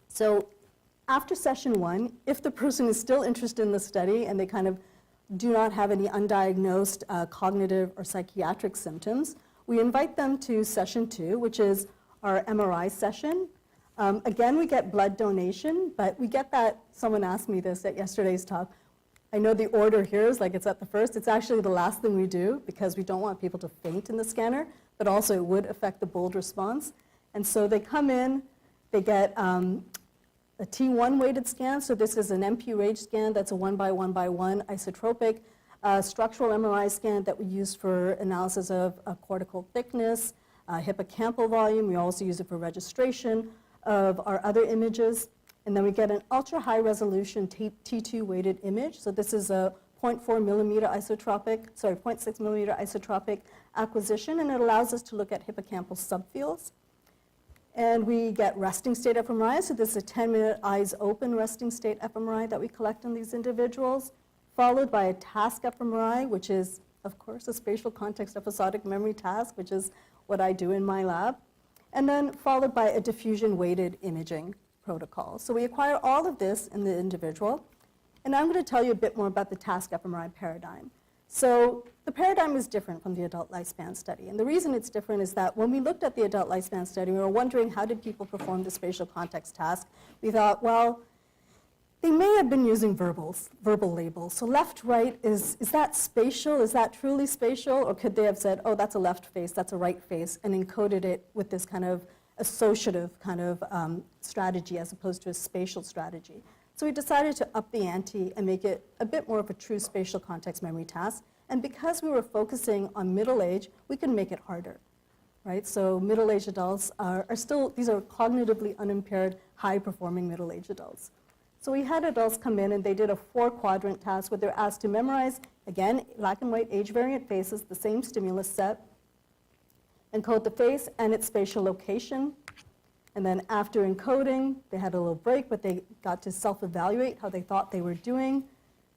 So after session 1, if the person is still interested in the study and they kind of do not have any undiagnosed cognitive or psychiatric symptoms, we invite them to session 2, which is our MRI session. Again, we get blood donation, but we get that, someone asked me this at yesterday's talk, I know the order here is like it's at the first. It's actually the last thing we do because we don't want people to faint in the scanner, but also it would affect the bold response. And so they come in, they get a T1 weighted scan. So this is an MP-RAGE scan that's a 1x1x1 isotropic structural MRI scan that we use for analysis of cortical thickness, hippocampal volume. We also use it for registration of our other images. And then we get an ultra-high resolution T2 weighted image. So this is a 0.6 millimeter isotropic acquisition, and it allows us to look at hippocampal subfields. And we get resting state fMRI. So this is a 10-minute eyes open resting state fMRI that we collect on these individuals, followed by a task fMRI, which is, of course, a spatial context episodic memory task, which is what I do in my lab, and then followed by a diffusion weighted imaging protocol. So we acquire all of this in the individual, and I'm going to tell you a bit more about the task fMRI paradigm. So the paradigm is different from the adult lifespan study, and the reason it's different is that when we looked at the adult lifespan study, we were wondering how did people perform the spatial context task. We thought, well, they may have been using verbal labels. So left, right, is that spatial? Is that truly spatial? Or could they have said, oh, that's a left face, that's a right face, and encoded it with this kind of associative kind of strategy as opposed to a spatial strategy. So we decided to up the ante and make it a bit more of a true spatial context memory task. And because we were focusing on middle age, we can make it harder, right? So middle-aged adults are still, these are cognitively unimpaired, high-performing middle-aged adults. So we had adults come in and they did a 4-quadrant task where they're asked to memorize, again, black and white age-variant faces, the same stimulus set, encode the face and its spatial location. And then after encoding, they had a little break, but they got to self-evaluate how they thought they were doing.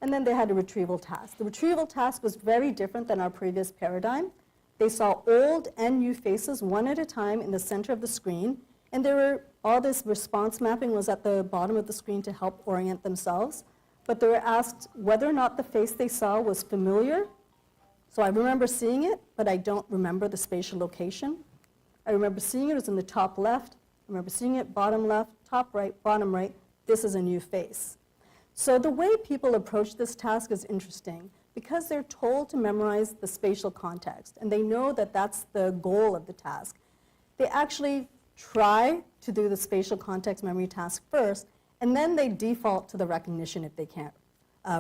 And then they had a retrieval task. The retrieval task was very different than our previous paradigm. They saw old and new faces one at a time in the center of the screen. And there were, all this response mapping was at the bottom of the screen to help orient themselves. But they were asked whether or not the face they saw was familiar. So I remember seeing it, but I don't remember the spatial location. I remember seeing it was in the top left. I remember seeing it bottom left, top right, bottom right. This is a new face. So the way people approach this task is interesting because they're told to memorize the spatial context, and they know that that's the goal of the task. They actually try to do the spatial context memory task first, and then they default to the recognition if they can't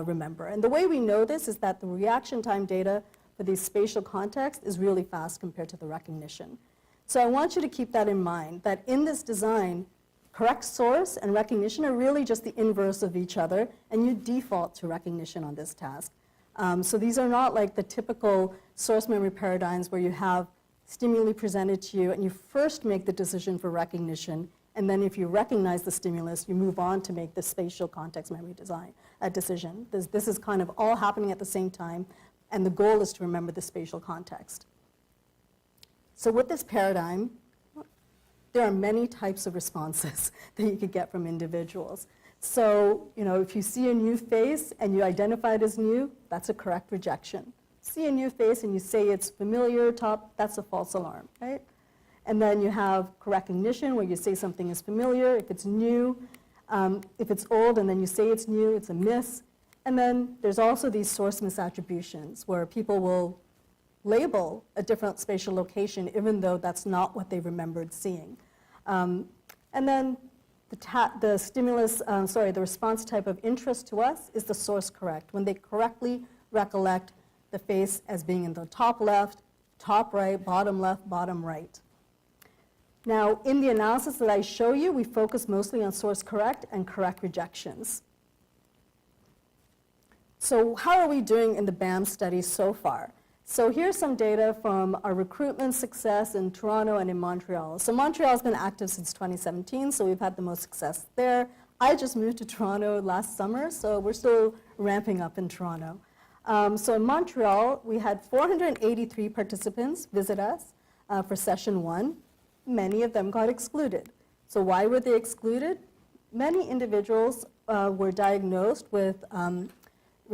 remember. And the way we know this is that the reaction time data for these spatial contexts is really fast compared to the recognition. So I want you to keep that in mind, that in this design, correct source and recognition are really just the inverse of each other, and you default to recognition on this task. So these are not like the typical source memory paradigms where you have stimuli presented to you and you first make the decision for recognition, and then if you recognize the stimulus, you move on to make the spatial context memory decision. This is kind of all happening at the same time, and the goal is to remember the spatial context. So with this paradigm, there are many types of responses that you could get from individuals. So, if you see a new face and you identify it as new, that's a correct rejection. See a new face and you say it's familiar, that's a false alarm, right? And then you have recognition, where you say something is familiar, if it's new. If it's old and then you say it's new, it's a miss. And then there's also these source misattributions, where people will label a different spatial location even though that's not what they remembered seeing. And then the response type of interest to us is the source correct, when they correctly recollect the face as being in the top left, top right, bottom left, bottom right. Now, in the analysis that I show you, we focus mostly on source correct and correct rejections. So how are we doing in the BAM study so far? So here's some data from our recruitment success in Toronto and in Montreal. So Montreal's been active since 2017, so we've had the most success there. I just moved to Toronto last summer, so we're still ramping up in Toronto. So in Montreal, we had 483 participants visit us for session 1. Many of them got excluded. So why were they excluded? Many individuals were diagnosed with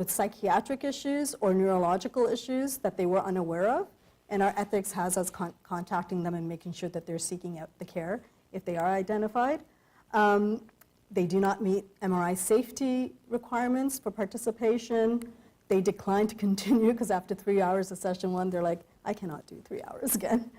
psychiatric issues or neurological issues that they were unaware of, and our ethics has us contacting them and making sure that they're seeking out the care if they are identified. They do not meet MRI safety requirements for participation. They decline to continue because after 3 hours of session 1, they're like, I cannot do 3 hours again.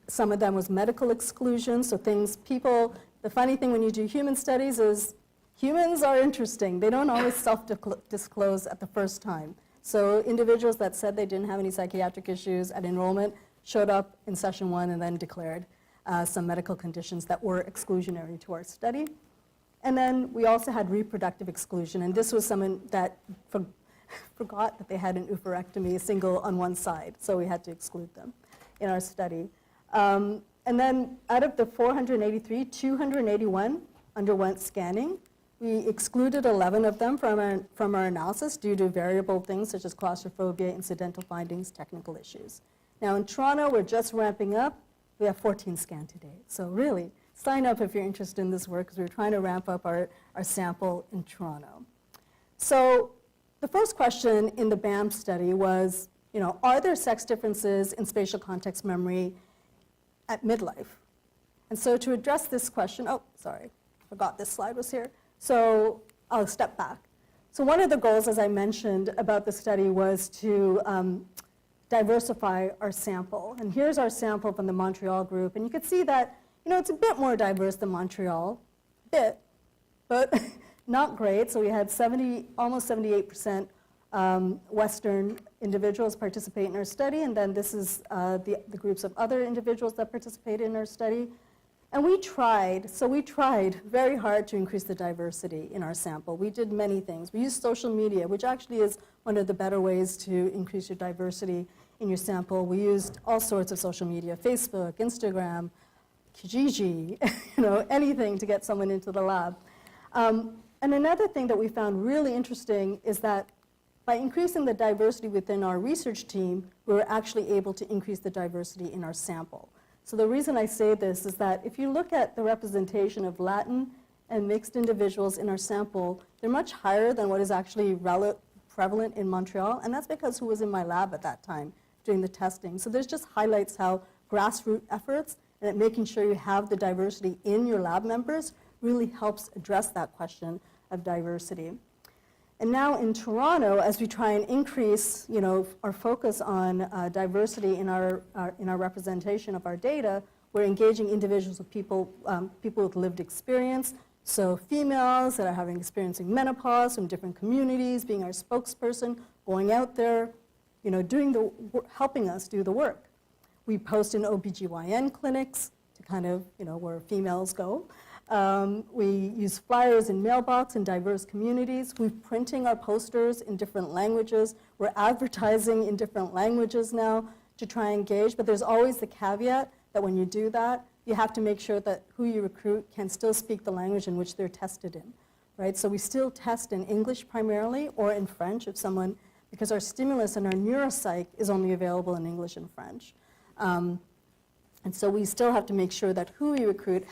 Some of them was medical exclusion, so the funny thing when you do human studies is humans are interesting. They don't always self-disclose at the first time. So individuals that said they didn't have any psychiatric issues at enrollment showed up in session 1 and then declared some medical conditions that were exclusionary to our study. And then we also had reproductive exclusion, and this was someone that forgot that they had an oophorectomy, a single on one side, so we had to exclude them in our study. And then out of the 483, 281 underwent scanning. We excluded 11 of them from our analysis due to variable things such as claustrophobia, incidental findings, technical issues. Now in Toronto, we're just ramping up. We have 14 scanned today. So really, sign up if you're interested in this work, because we're trying to ramp up our sample in Toronto. So the first question in the BAM study was, are there sex differences in spatial context memory at midlife? And so to address this question, forgot this slide was here. So I'll step back. So one of the goals, as I mentioned, about the study was to diversify our sample. And here's our sample from the Montreal group. And you can see that, it's a bit more diverse than Montreal, but not great. So we had almost 78% Western individuals participate in our study. And then this is the groups of other individuals that participated in our study. And we tried very hard to increase the diversity in our sample. We did many things. We used social media, which actually is one of the better ways to increase your diversity in your sample. We used all sorts of social media, Facebook, Instagram, Kijiji, anything to get someone into the lab. And another thing that we found really interesting is that by increasing the diversity within our research team, we were actually able to increase the diversity in our sample. So the reason I say this is that if you look at the representation of Latin and mixed individuals in our sample, they're much higher than what is actually prevalent in Montreal, and that's because who was in my lab at that time doing the testing. So this just highlights how grassroots efforts and making sure you have the diversity in your lab members really helps address that question of diversity. And now in Toronto, as we try and increase, our focus on diversity in our representation of our data, we're engaging individuals with people with lived experience. So females that are experiencing menopause from different communities, being our spokesperson, going out there, helping us do the work. We post in OBGYN clinics to kind of, where females go. We use flyers in mailbox in diverse communities. We're printing our posters in different languages. We're advertising in different languages now to try and engage, but there's always the caveat that when you do that, you have to make sure that who you recruit can still speak the language in which they're tested in, right? So we still test in English primarily or in French if someone, because our stimulus and our neuropsych is only available in English and French. And so we still have to make sure that who we recruit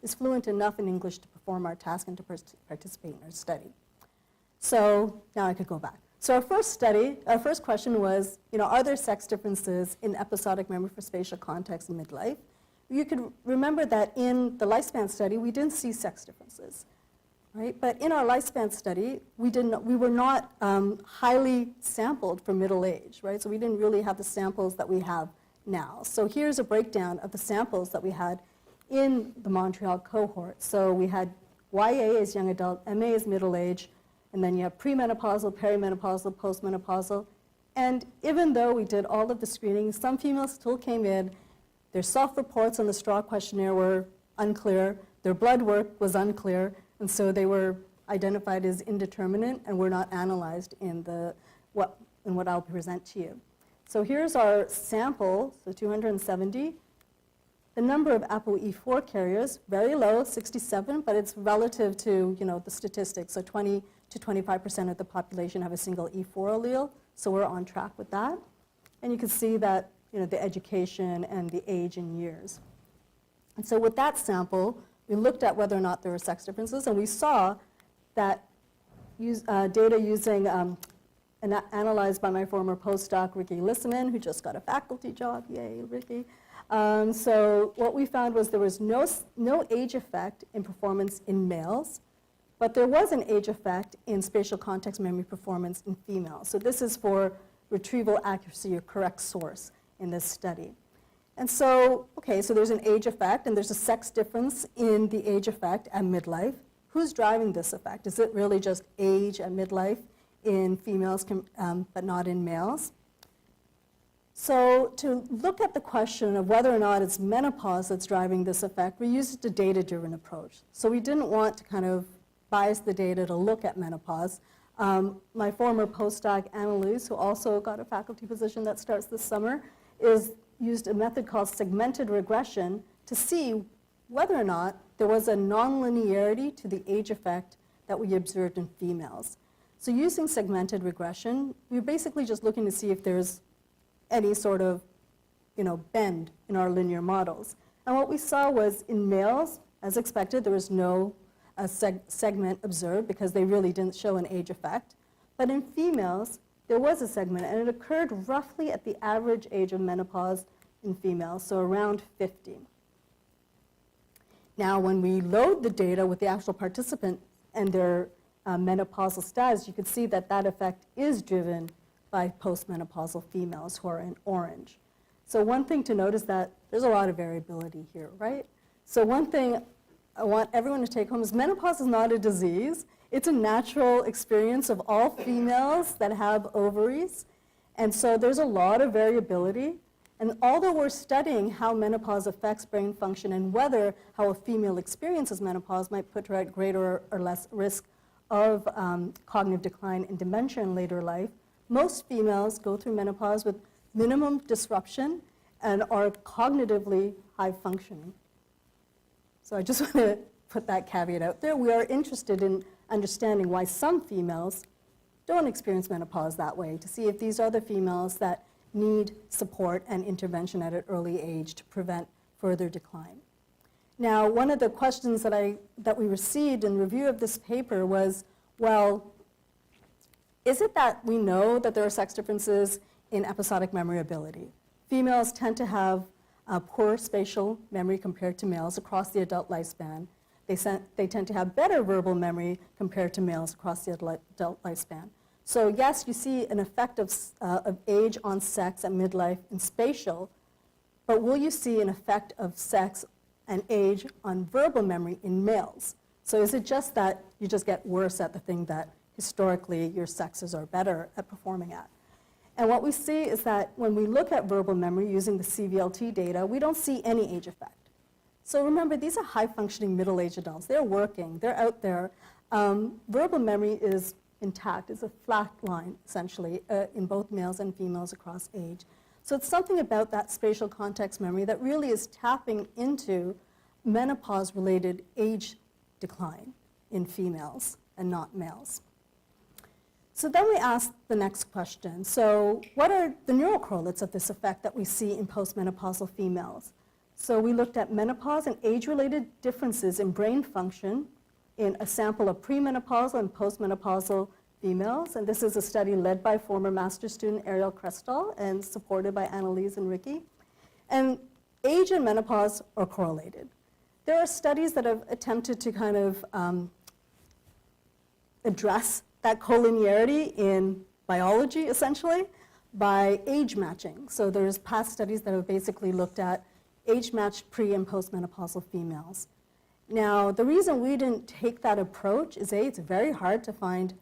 is fluent enough in English to perform our task and to participate in our study. So now I could go back. So our first question was, are there sex differences in episodic memory for spatial context in midlife? You could remember that in the lifespan study, we didn't see sex differences, right? But in our lifespan study, we were not highly sampled for middle age, right? So we didn't really have the samples that we have now. So here's a breakdown of the samples that we had in the Montreal cohort. So we had YA as young adult, MA as middle age, and then you have premenopausal, perimenopausal, postmenopausal. And even though we did all of the screening, some females still came in. Their self-reports on the straw questionnaire were unclear. Their blood work was unclear. And so they were identified as indeterminate and were not analyzed in what I'll present to you. So here's our sample, so 270. The number of ApoE4 carriers, very low, 67, but it's relative to the statistics. So 20 to 25% of the population have a single E4 allele, so we're on track with that. And you can see that the education and the age in years. And so with that sample, we looked at whether or not there were sex differences, and we saw that data using analyzed by my former postdoc, Ricky Lissaman, who just got a faculty job. Yay, Ricky. So what we found was there was no age effect in performance in males, but there was an age effect in spatial context memory performance in females. So this is for retrieval accuracy or correct source in this study. And so, so there's an age effect, and there's a sex difference in the age effect at midlife. Who's driving this effect? Is it really just age at midlife in females, but not in males? So to look at the question of whether or not it's menopause that's driving this effect, we used a data-driven approach. So we didn't want to kind of bias the data to look at menopause. My former postdoc, Annalise, who also got a faculty position that starts this summer, used a method called segmented regression to see whether or not there was a nonlinearity to the age effect that we observed in females. So using segmented regression, we were basically just looking to see if there's any sort of bend in our linear models. And what we saw was in males, as expected, there was no segment observed because they really didn't show an age effect. But in females, there was a segment, and it occurred roughly at the average age of menopause in females, so around 50. Now, when we load the data with the actual participant and their menopausal status, you can see that that effect is driven by postmenopausal females who are in orange. So one thing to note is that there's a lot of variability here, right? So one thing I want everyone to take home is menopause is not a disease. It's a natural experience of all females that have ovaries. And so there's a lot of variability. And although we're studying how menopause affects brain function and whether how a female experiences menopause might put her at greater or less risk of cognitive decline and dementia in later life, most females go through menopause with minimum disruption and are cognitively high functioning. So I just want to put that caveat out there. We are interested in understanding why some females don't experience menopause that way, to see if these are the females that need support and intervention at an early age to prevent further decline. Now, one of the questions that we received in review of this paper was, well, is it that we know that there are sex differences in episodic memory ability? Females tend to have poor spatial memory compared to males across the adult lifespan. They tend to have better verbal memory compared to males across the adult lifespan. So yes, you see an effect of age on sex at midlife in spatial, but will you see an effect of sex and age on verbal memory in males? So is it just that you just get worse at the thing that historically your sexes are better at performing at? And what we see is that when we look at verbal memory using the CVLT data, we don't see any age effect. So remember, these are high-functioning middle-aged adults. They're working. They're out there. Verbal memory is intact. It's a flat line, essentially, in both males and females across age. So it's something about that spatial context memory that really is tapping into menopause-related age decline in females and not males. So then we asked the next question. So what are the neural correlates of this effect that we see in postmenopausal females? So we looked at menopause and age-related differences in brain function in a sample of premenopausal and postmenopausal females. And this is a study led by former master's student Ariel Krestal and supported by Annalise and Ricky. And age and menopause are correlated. There are studies that have attempted to kind of address that collinearity in biology, essentially, by age matching. So there's past studies that have basically looked at age-matched pre- and postmenopausal females. Now, the reason we didn't take that approach is, A, it's very hard to find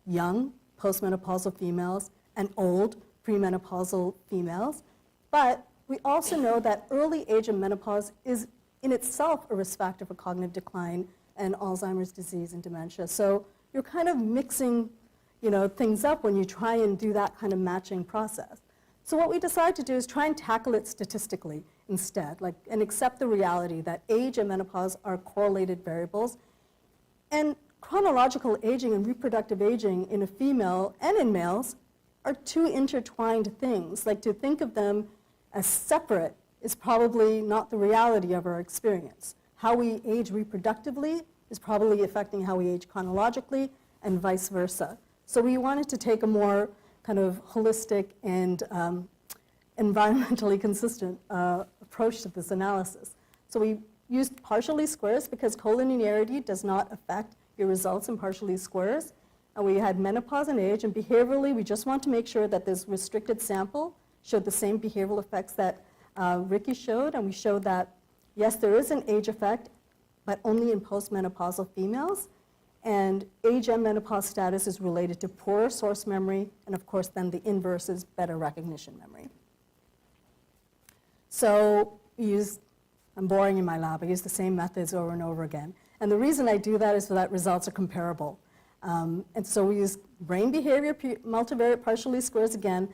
young postmenopausal females and old premenopausal females, but we also know that early age of menopause is in itself a risk factor for cognitive decline and Alzheimer's disease and dementia. So you're kind of mixing, things up when you try and do that kind of matching process. So what we decided to do is try and tackle it statistically instead, and accept the reality that age and menopause are correlated variables. And chronological aging and reproductive aging in a female and in males are two intertwined things. Like, to think of them as separate is probably not the reality of our experience. How we age reproductively is probably affecting how we age chronologically, and vice versa. So we wanted to take a more kind of holistic and environmentally consistent approach to this analysis. So we used partial least squares because collinearity does not affect your results in partial least squares. And we had menopause and age, and behaviorally we just want to make sure that this restricted sample showed the same behavioral effects that Ricky showed, and we showed that, yes, there is an age effect, but only in postmenopausal females, and age and menopause status is related to poorer source memory, and of course then the inverse is better recognition memory. So I'm boring in my lab, I use the same methods over and over again. And the reason I do that is so that results are comparable. And so we use brain behavior multivariate partial least squares again,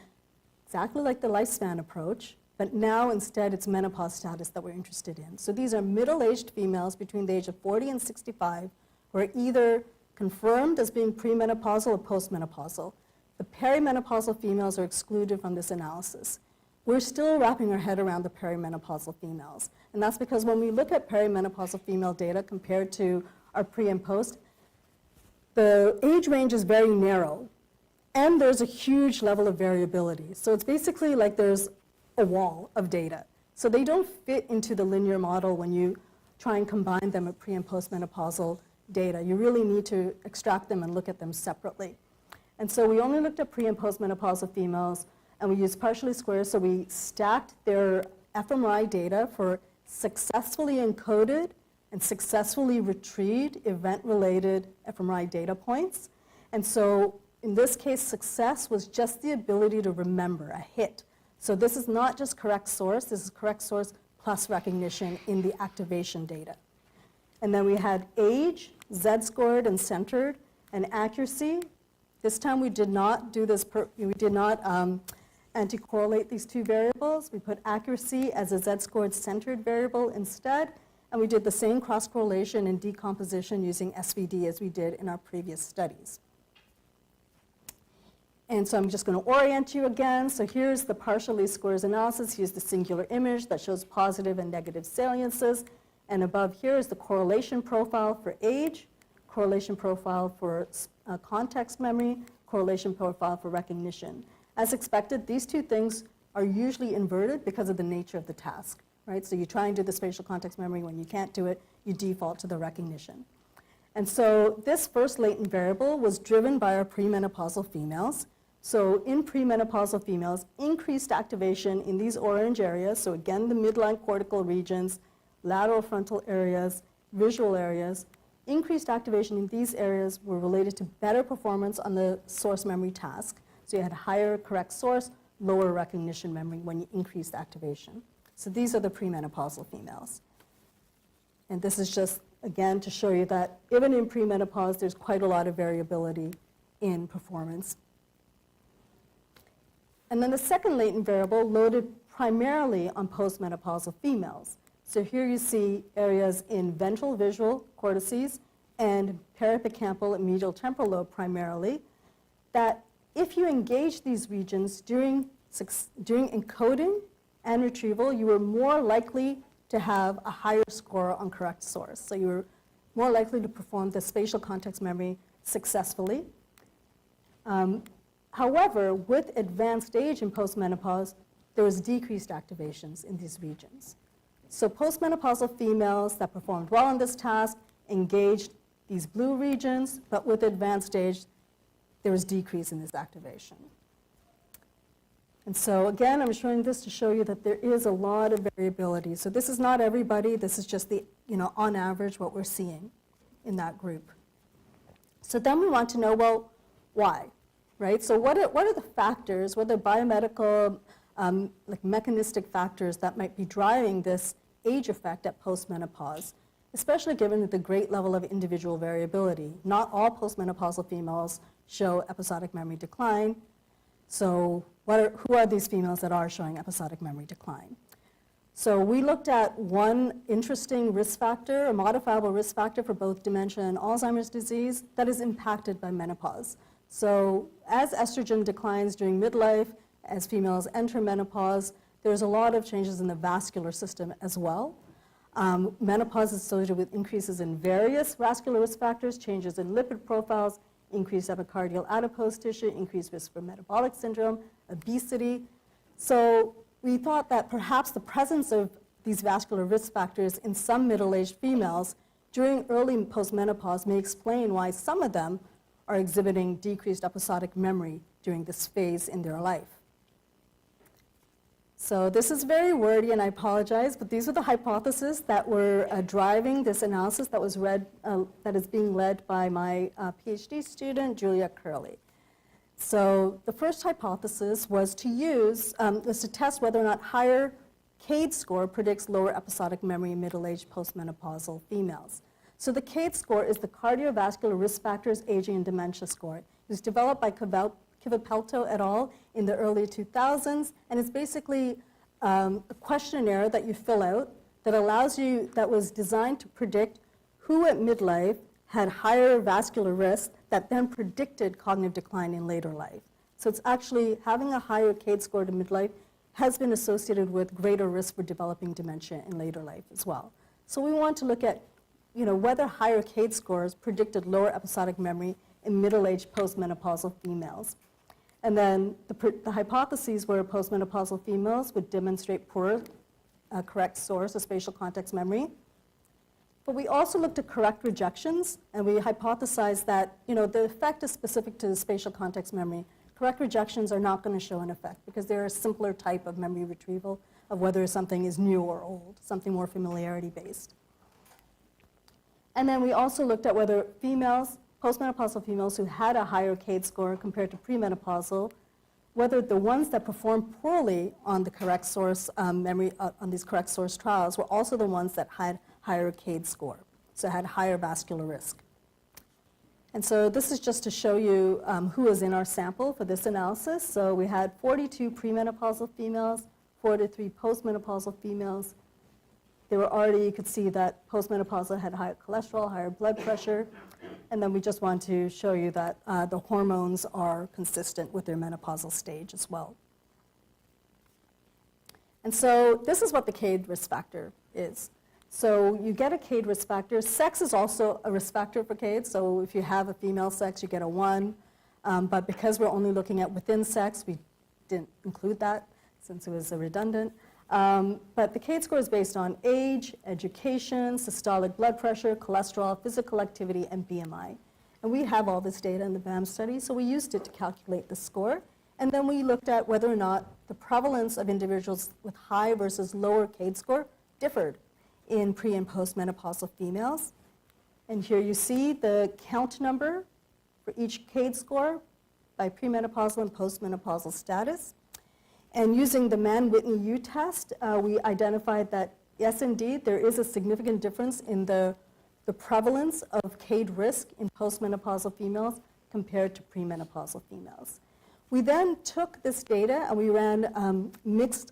exactly like the lifespan approach, but now instead it's menopause status that we're interested in. So these are middle-aged females between the age of 40 and 65 who are either confirmed as being premenopausal or postmenopausal. The perimenopausal females are excluded from this analysis. We're still wrapping our head around the perimenopausal females. And that's because when we look at perimenopausal female data compared to our pre and post, the age range is very narrow. And there's a huge level of variability. So it's basically like there's a wall of data. So they don't fit into the linear model when you try and combine them with pre and postmenopausal data. You really need to extract them and look at them separately. And so we only looked at pre and postmenopausal females, and we used partially squares. So we stacked their fMRI data for successfully encoded and successfully retrieved event-related fMRI data points. And so in this case, success was just the ability to remember, a hit. So this is not just correct source, this is correct source plus recognition in the activation data. And then we had age, Z-scored and centered, and accuracy. This time we did not do this, we did not anti-correlate these two variables. We put accuracy as a Z-scored centered variable instead, and we did the same cross-correlation and decomposition using SVD as we did in our previous studies. And so I'm just going to orient you again. So here's the partial least squares analysis. Here's the singular image that shows positive and negative saliences. And above here is the correlation profile for age, correlation profile for context memory, correlation profile for recognition. As expected, these two things are usually inverted because of the nature of the task, right? So you try and do the spatial context memory. When you can't do it, you default to the recognition. And so this first latent variable was driven by our premenopausal females. So in premenopausal females, increased activation in these orange areas, so again, the midline cortical regions, lateral frontal areas, visual areas, increased activation in these areas were related to better performance on the source memory task. So you had higher correct source, lower recognition memory when you increased activation. So these are the premenopausal females. And this is just, again, to show you that even in premenopause, there's quite a lot of variability in performance. And then the second latent variable loaded primarily on postmenopausal females. So here you see areas in ventral visual cortices and perihippocampo and medial temporal lobe primarily, that if you engage these regions during encoding and retrieval, you were more likely to have a higher score on correct source. So you were more likely to perform the spatial context memory successfully. However, with advanced age in postmenopause, there was decreased activations in these regions. So postmenopausal females that performed well on this task engaged these blue regions, but with advanced age, there was decrease in this activation. And so again, I'm showing this to show you that there is a lot of variability. So this is not everybody, this is just the, on average what we're seeing in that group. So then we want to know, well, why, right? So what are the factors, what are the biomedical, like mechanistic factors that might be driving this age effect at postmenopause, especially given the great level of individual variability. Not all postmenopausal females show episodic memory decline. So who are these females that are showing episodic memory decline? So we looked at one interesting risk factor, a modifiable risk factor for both dementia and Alzheimer's disease that is impacted by menopause. So as estrogen declines during midlife, as females enter menopause, there's a lot of changes in the vascular system as well. Menopause is associated with increases in various vascular risk factors, changes in lipid profiles, increased epicardial adipose tissue, increased risk for metabolic syndrome, obesity. So we thought that perhaps the presence of these vascular risk factors in some middle-aged females during early postmenopause may explain why some of them are exhibiting decreased episodic memory during this phase in their life. So this is very wordy, and I apologize, but these are the hypotheses that were driving this analysis that was that is being led by my PhD student, Julia Curley. So the first hypothesis was to test whether or not higher CADE score predicts lower episodic memory in middle-aged postmenopausal females. So the CADE score is the Cardiovascular Risk Factors, Aging, and Dementia score. It was developed by Kivipelto et al. In the early 2000s, and it's basically a questionnaire that you fill out that was designed to predict who at midlife had higher vascular risk that then predicted cognitive decline in later life. So it's actually having a higher CADE score to midlife has been associated with greater risk for developing dementia in later life as well. So we want to look at whether higher CADE scores predicted lower episodic memory in middle-aged postmenopausal females. And then the hypotheses were postmenopausal females would demonstrate poor correct source of spatial context memory. But we also looked at correct rejections, and we hypothesized that the effect is specific to the spatial context memory. Correct rejections are not going to show an effect because they're a simpler type of memory retrieval of whether something is new or old, something more familiarity based. And then we also looked at whether postmenopausal females who had a higher CADE score compared to premenopausal, whether the ones that performed poorly on the correct source memory, on these correct source trials, were also the ones that had higher CADE score, so had higher vascular risk. And so this is just to show you who was in our sample for this analysis. So we had 42 premenopausal females, 43 postmenopausal females. They were already, you could see that postmenopausal had higher cholesterol, higher blood pressure. And then we just want to show you that the hormones are consistent with their menopausal stage as well. And so this is what the CADE risk factor is. So you get a CADE risk factor. Sex is also a risk factor for CADE. So if you have a female sex, you get a 1. But because we're only looking at within sex, we didn't include that since it was redundant. But the CADE score is based on age, education, systolic blood pressure, cholesterol, physical activity, and BMI. And we have all this data in the BAM study, so we used it to calculate the score. And then we looked at whether or not the prevalence of individuals with high versus lower CADE score differed in pre- and postmenopausal females. And here you see the count number for each CADE score by premenopausal and postmenopausal status. And using the Mann-Whitney U test, we identified that yes, indeed, there is a significant difference in the prevalence of CADE risk in postmenopausal females compared to premenopausal females. We then took this data and we ran mixed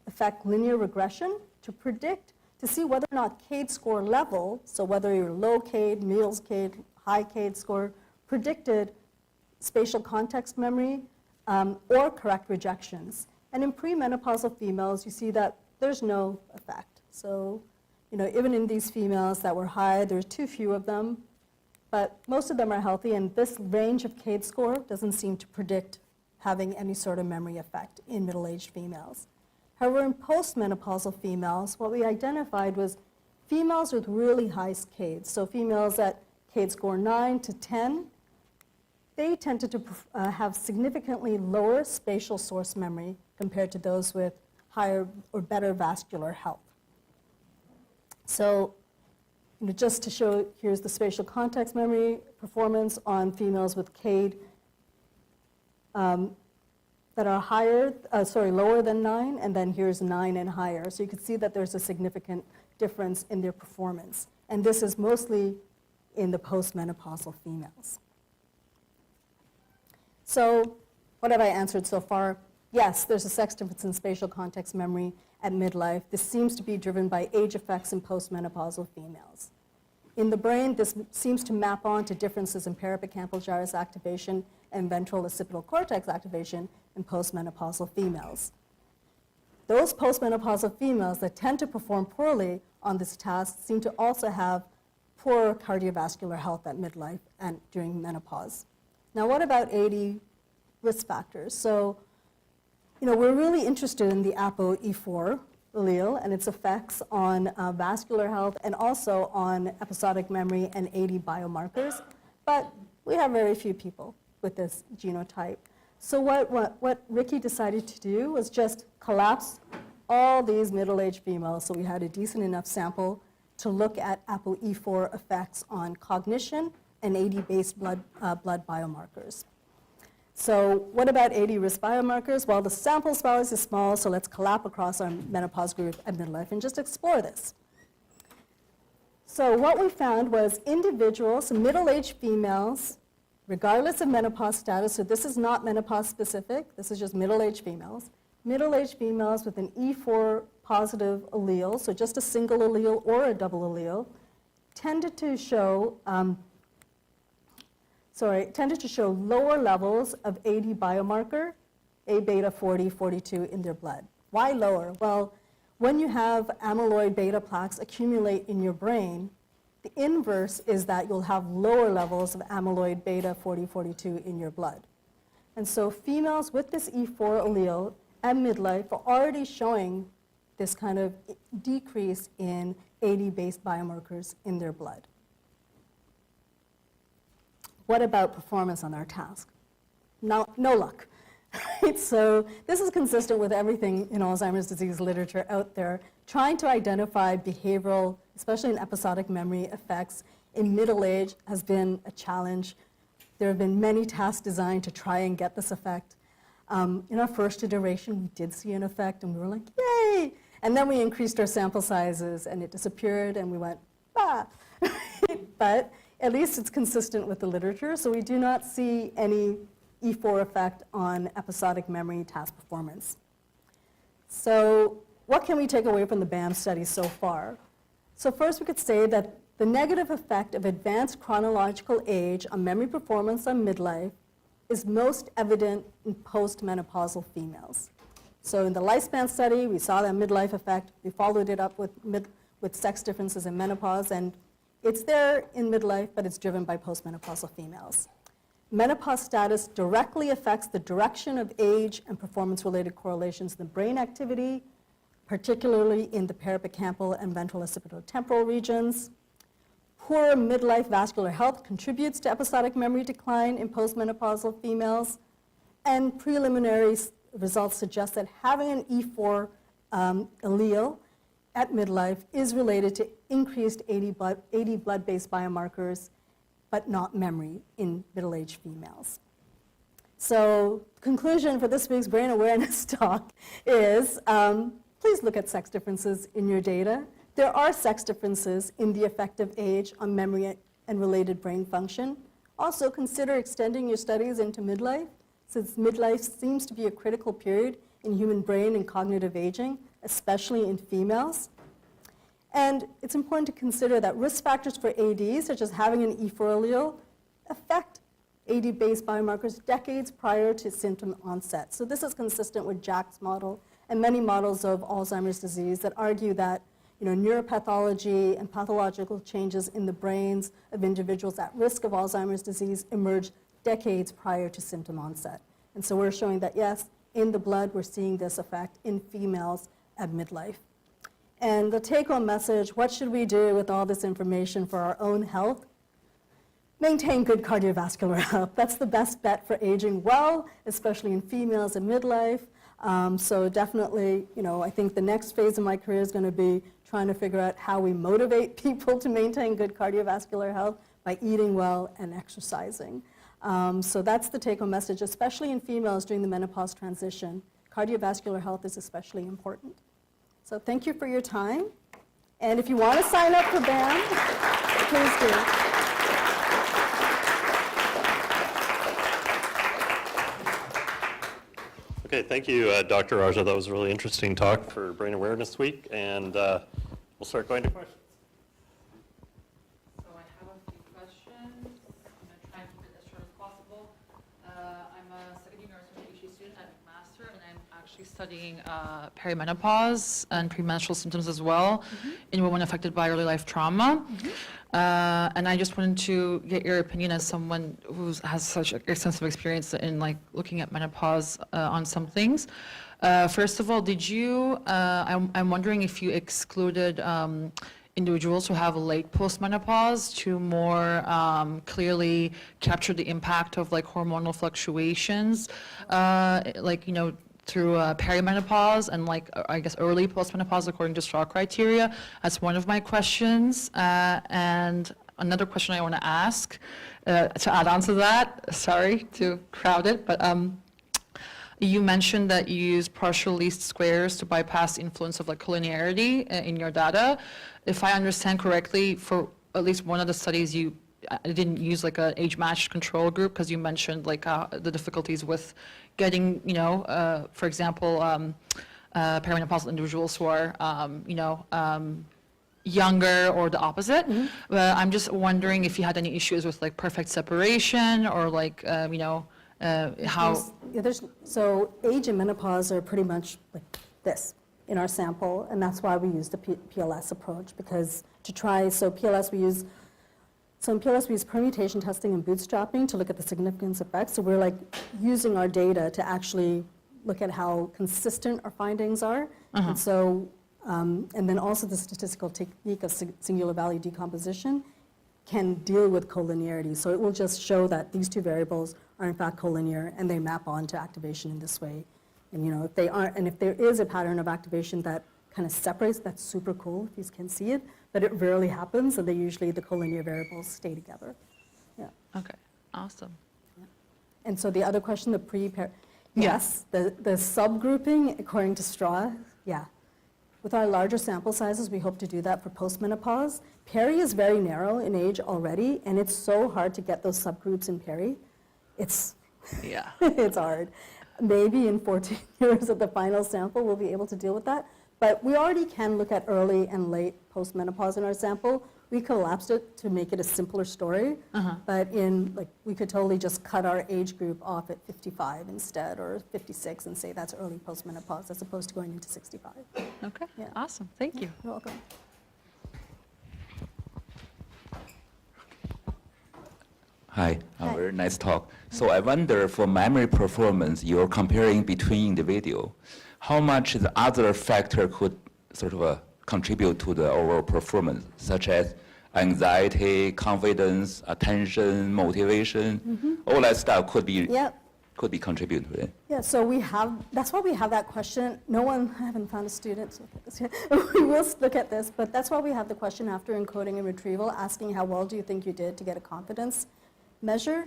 effect linear regression to predict, to see whether or not CADE score level, so whether you're low CADE, middle CADE, high CADE score, predicted spatial context memory or correct rejections. And in premenopausal females, you see that there's no effect. So, even in these females that were high, there's too few of them, but most of them are healthy, and this range of CADE score doesn't seem to predict having any sort of memory effect in middle-aged females. However, in postmenopausal females, what we identified was females with really high CADE, so females at CADE score 9 to 10, they tended to have significantly lower spatial source memory compared to those with higher or better vascular health. So, just to show, here's the spatial context memory performance on females with CADE that are lower than 9, and then here's 9 and higher. So you can see that there's a significant difference in their performance. And this is mostly in the postmenopausal females. So what have I answered so far? Yes, there's a sex difference in spatial context memory at midlife. This seems to be driven by age effects in postmenopausal females. In the brain, this seems to map on to differences in parahippocampal gyrus activation and ventral occipital cortex activation in postmenopausal females. Those postmenopausal females that tend to perform poorly on this task seem to also have poor cardiovascular health at midlife and during menopause. Now, what about 80 risk factors? So, we're really interested in the ApoE4 allele and its effects on vascular health and also on episodic memory and 80 biomarkers, but we have very few people with this genotype. So what Ricky decided to do was just collapse all these middle-aged females, so we had a decent enough sample to look at ApoE4 effects on cognition and 80-based blood biomarkers. So what about 80 risk biomarkers? Well, the sample size is small, so let's collapse across our menopause group at midlife and just explore this. So what we found was individuals, middle-aged females, regardless of menopause status, so this is not menopause specific, this is just middle-aged females with an E4 positive allele, so just a single allele or a double allele, tended to show lower levels of 80 biomarker, A beta 40, 42 in their blood. Why lower? Well, when you have amyloid beta plaques accumulate in your brain, the inverse is that you'll have lower levels of amyloid beta 40, 42 in your blood. And so females with this E4 allele at midlife are already showing this kind of decrease in 80-based biomarkers in their blood. What about performance on our task? No luck. Right? So this is consistent with everything in Alzheimer's disease literature out there, trying to identify behavioral, especially in episodic memory effects in middle age has been a challenge. There have been many tasks designed to try and get this effect. In our first iteration, we did see an effect, and we were like, yay! And then we increased our sample sizes, and it disappeared, and we went, ah! But at least it's consistent with the literature, so we do not see any E4 effect on episodic memory task performance. So what can we take away from the BAM study so far? So first we could say that the negative effect of advanced chronological age on memory performance on midlife is most evident in postmenopausal females. So in the lifespan study, we saw that midlife effect. We followed it up with sex differences in menopause, and it's there in midlife, but it's driven by postmenopausal females. Menopause status directly affects the direction of age and performance-related correlations in the brain activity, particularly in the parahippocampal and ventral occipitotemporal regions. Poor midlife vascular health contributes to episodic memory decline in postmenopausal females, and preliminary results suggest that having an E4 allele at midlife is related to increased 80 blood-based biomarkers, but not memory in middle-aged females. So conclusion for this week's brain awareness talk is please look at sex differences in your data. There are sex differences in the effective age on memory and related brain function. Also, consider extending your studies into midlife, since midlife seems to be a critical period in human brain and cognitive aging, especially in females. And it's important to consider that risk factors for AD, such as having an E4 allele, affect AD-based biomarkers decades prior to symptom onset. So this is consistent with Jack's model and many models of Alzheimer's disease that argue that neuropathology and pathological changes in the brains of individuals at risk of Alzheimer's disease emerge decades prior to symptom onset. And so we're showing that, yes, in the blood, we're seeing this effect in females at midlife. And the take-home message, what should we do with all this information for our own health? Maintain good cardiovascular health. That's the best bet for aging well, especially in females at midlife. So definitely, I think the next phase of my career is going to be trying to figure out how we motivate people to maintain good cardiovascular health by eating well and exercising. So that's the take-home message, especially in females during the menopause transition. Cardiovascular health is especially important. So thank you for your time. And if you want to sign up for BAM, please do. Okay, thank you, Dr. Rajah. That was a really interesting talk for Brain Awareness Week, and we'll start going to questions. So I have a few questions. I'm going to try and keep it as short as possible. I'm a second-year nursing PhD student at McMaster, and I'm actually studying perimenopause and premenstrual symptoms as well in women affected by early life trauma. And I just wanted to get your opinion as someone who has such extensive experience in looking at menopause on some things. First of all, I'm wondering if you excluded individuals who have late postmenopause to more clearly capture the impact of hormonal fluctuations, through perimenopause and I guess early postmenopause according to STRAW criteria. That's one of my questions. And another question I want to ask to add on to that, sorry to crowd it, but you mentioned that you use partial least squares to bypass the influence of collinearity in your data. If I understand correctly, for at least one of the studies you didn't use an age-matched control group because you mentioned the difficulties with getting, for example, perimenopausal individuals who are, younger or the opposite. I'm just wondering if you had any issues with perfect separation or how. So age and menopause are pretty much like this in our sample, and that's why we use the PLS approach, because in PLS we use permutation testing and bootstrapping to look at the significance effects. So we're using our data to actually look at how consistent our findings are. And so, and then also the statistical technique of singular value decomposition can deal with collinearity. So it will just show that these two variables are in fact collinear and they map onto activation in this way. And if they aren't, and if there is a pattern of activation that kind of separates, that's super cool if you can see it, but it rarely happens, and the collinear variables stay together. Yeah. Okay, awesome. Yeah. And so the other question, yes, the subgrouping according to STRAW, yeah. With our larger sample sizes, we hope to do that for postmenopause. Peri is very narrow in age already, and it's so hard to get those subgroups in peri. It's hard. Maybe in 14 years of the final sample, we'll be able to deal with that. But we already can look at early and late postmenopause in our sample. We collapsed it to make it a simpler story. But we could totally just cut our age group off at 55 instead, or 56, and say that's early postmenopause as opposed to going into 65. Okay, Yeah. awesome, thank you. You're welcome. Hi, Hi. very nice talk. So I wonder, for memory performance, you're comparing between individual. How much the other factor could sort of contribute to the overall performance, such as anxiety, confidence, attention, motivation, all that stuff could be contributed to it. Yeah, so that's why we have that question. I haven't found a student to look at this yet. We will look at this, but that's why we have the question after encoding and retrieval, asking how well do you think you did to get a confidence measure.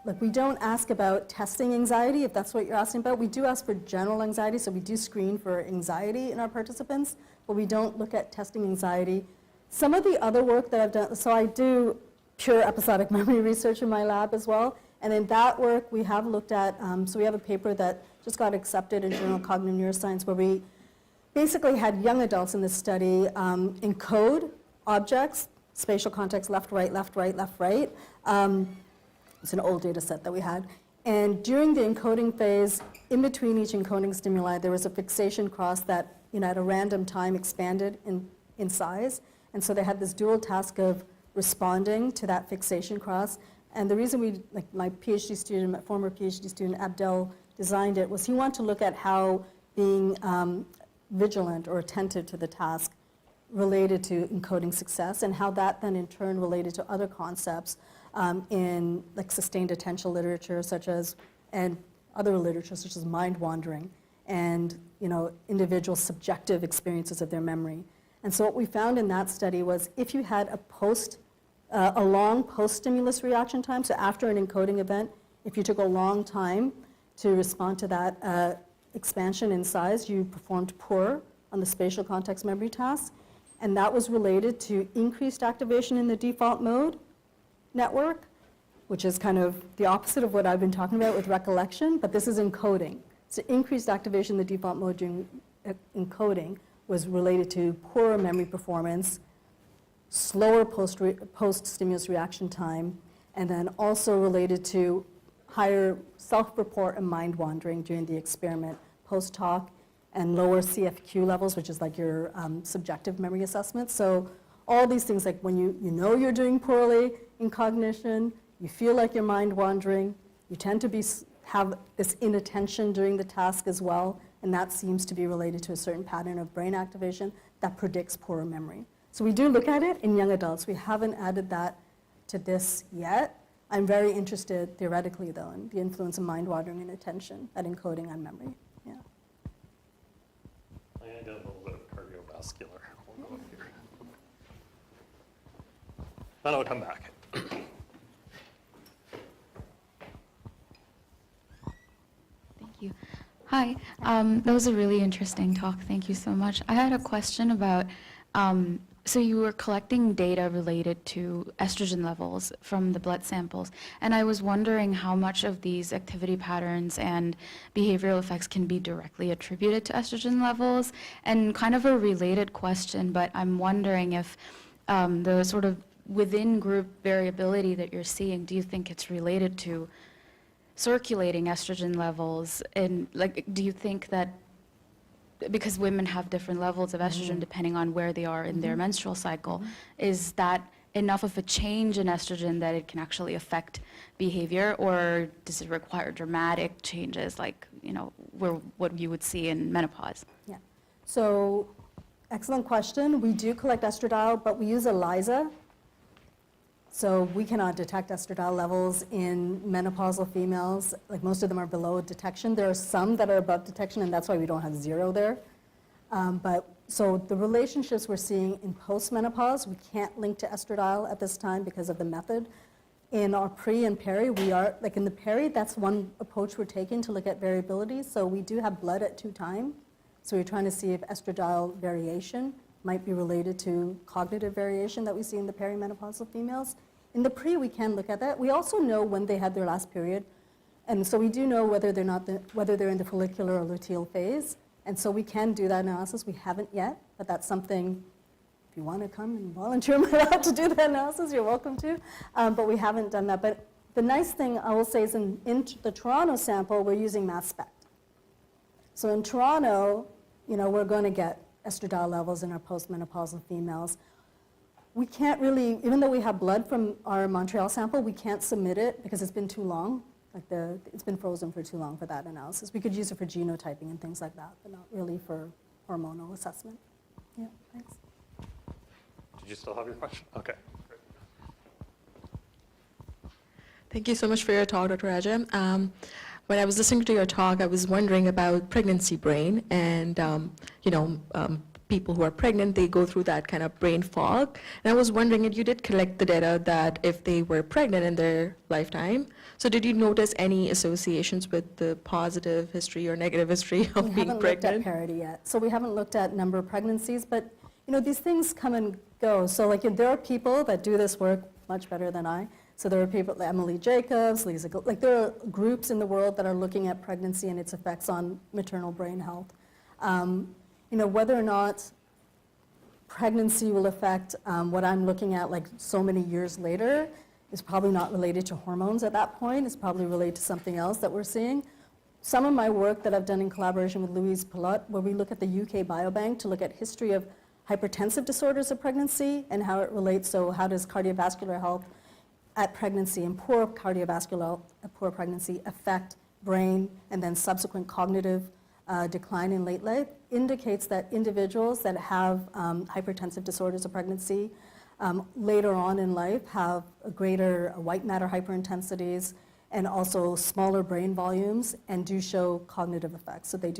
like we don't ask about testing anxiety, if that's what you're asking about. We do ask for general anxiety, so we do screen for anxiety in our participants, but we don't look at testing anxiety. Some of the other work that I've done, so I do pure episodic memory research in my lab as well, and in that work we have looked at, so we have a paper that just got accepted in Journal of Cognitive Neuroscience where we basically had young adults in this study encode objects, spatial context, left, right, left, right, left, right. It's an old data set that we had. And during the encoding phase, in between each encoding stimuli, there was a fixation cross that, at a random time expanded in size. And so they had this dual task of responding to that fixation cross. And the reason my PhD student, my former PhD student, Abdel, designed it was he wanted to look at how being vigilant or attentive to the task related to encoding success, and how that then in turn related to other concepts in sustained attention literature and other literature such as mind wandering and individual subjective experiences of their memory. And so what we found in that study was if you had a long post-stimulus reaction time, so after an encoding event, if you took a long time to respond to that expansion in size, you performed poorer on the spatial context memory task. And that was related to increased activation in the default mode network, which is kind of the opposite of what I've been talking about with recollection, but this is encoding. So increased activation in the default mode during encoding was related to poorer memory performance, slower post-stimulus reaction time, and then also related to higher self-report and mind wandering during the experiment post-hoc, and lower CFQ levels, which is like your subjective memory assessment. So all these things, like when you know you're doing poorly in cognition, you feel like you're mind wandering, you tend to have this inattention during the task as well, and that seems to be related to a certain pattern of brain activation that predicts poorer memory. So we do look at it in young adults. We haven't added that to this yet. I'm very interested theoretically, though, in the influence of mind wandering and attention at encoding on memory. Yeah. I did a little bit of cardiovascular. We'll go here. Then I'll come back. Thank you. Hi, that was a really interesting talk. Thank you so much. I had a question about, so you were collecting data related to estrogen levels from the blood samples, and I was wondering how much of these activity patterns and behavioral effects can be directly attributed to estrogen levels. And kind of a related question, but I'm wondering if the sort of within group variability that you're seeing, do you think it's related to circulating estrogen levels? And do you think that because women have different levels of estrogen depending on where they are in their menstrual cycle, is that enough of a change in estrogen that it can actually affect behavior, or does it require dramatic changes like, what you would see in menopause? Yeah. So, excellent question. We do collect estradiol, but we use ELISA. So we cannot detect estradiol levels in menopausal females. Like most of them are below detection. There are some that are above detection, and that's why we don't have zero there. So the relationships we're seeing in postmenopause, we can't link to estradiol at this time because of the method. In our pre and peri, we are, like in the peri, that's one approach we're taking to look at variability. So we do have blood at 2 times. So we're trying to see if estradiol variation might be related to cognitive variation that we see in the perimenopausal females. In the pre, we can look at that. We also know when they had their last period, and so we do know whether they're in the follicular or luteal phase, and so we can do that analysis. We haven't yet, but that's something. If you want to come and volunteer my lab to do the analysis, you're welcome to. But we haven't done that. But the nice thing I will say is in the Toronto sample, we're using mass spec. So in Toronto, we're going to get estradiol levels in our postmenopausal females. We can't really, even though we have blood from our Montreal sample, we can't submit it because it's been too long. It's been frozen for too long for that analysis. We could use it for genotyping and things like that, but not really for hormonal assessment. Yeah, thanks. Did you still have your question? Okay. Great. Thank you so much for your talk, Dr. Rajah. When I was listening to your talk, I was wondering about pregnancy brain and, people who are pregnant, they go through that kind of brain fog. And I was wondering if you did collect the data that if they were pregnant in their lifetime, so did you notice any associations with the positive history or negative history of We being haven't looked at pregnant? parity yet. So we haven't looked at number of pregnancies, but these things come and go. So like there are people that do this work much better than I. So there are people, Emily Jacobs, Lisa, like there are groups in the world that are looking at pregnancy and its effects on maternal brain health. Whether or not pregnancy will affect what I'm looking at like so many years later is probably not related to hormones at that point. It's probably related to something else that we're seeing. Some of my work that I've done in collaboration with Louise Pilote, where we look at the UK Biobank to look at history of hypertensive disorders of pregnancy and how it relates, so how does cardiovascular health at pregnancy and poor cardiovascular, poor pregnancy affect brain and then subsequent cognitive decline in late life, indicates that individuals that have hypertensive disorders of pregnancy later on in life have a greater white matter hyperintensities and also smaller brain volumes and do show cognitive effects. So they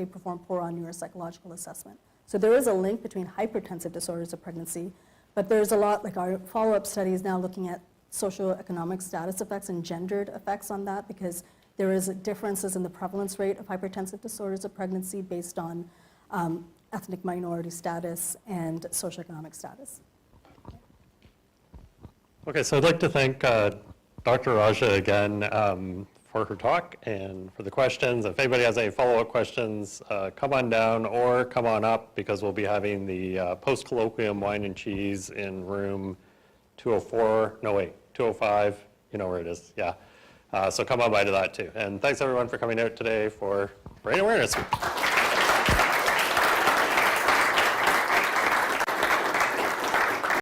perform poor on neuropsychological assessment. So there is a link between hypertensive disorders of pregnancy, but there's a lot, like our follow-up studies now looking at socioeconomic status effects and gendered effects on that, because there is differences in the prevalence rate of hypertensive disorders of pregnancy based on ethnic minority status and socioeconomic status. Okay, so I'd like to thank Dr. Rajah again for her talk and for the questions. If anybody has any follow-up questions, come on down or come on up, because we'll be having the post-colloquium wine and cheese in room 205, you know where it is, yeah. So come on by to that too. And thanks everyone for coming out today for Brain Awareness Week.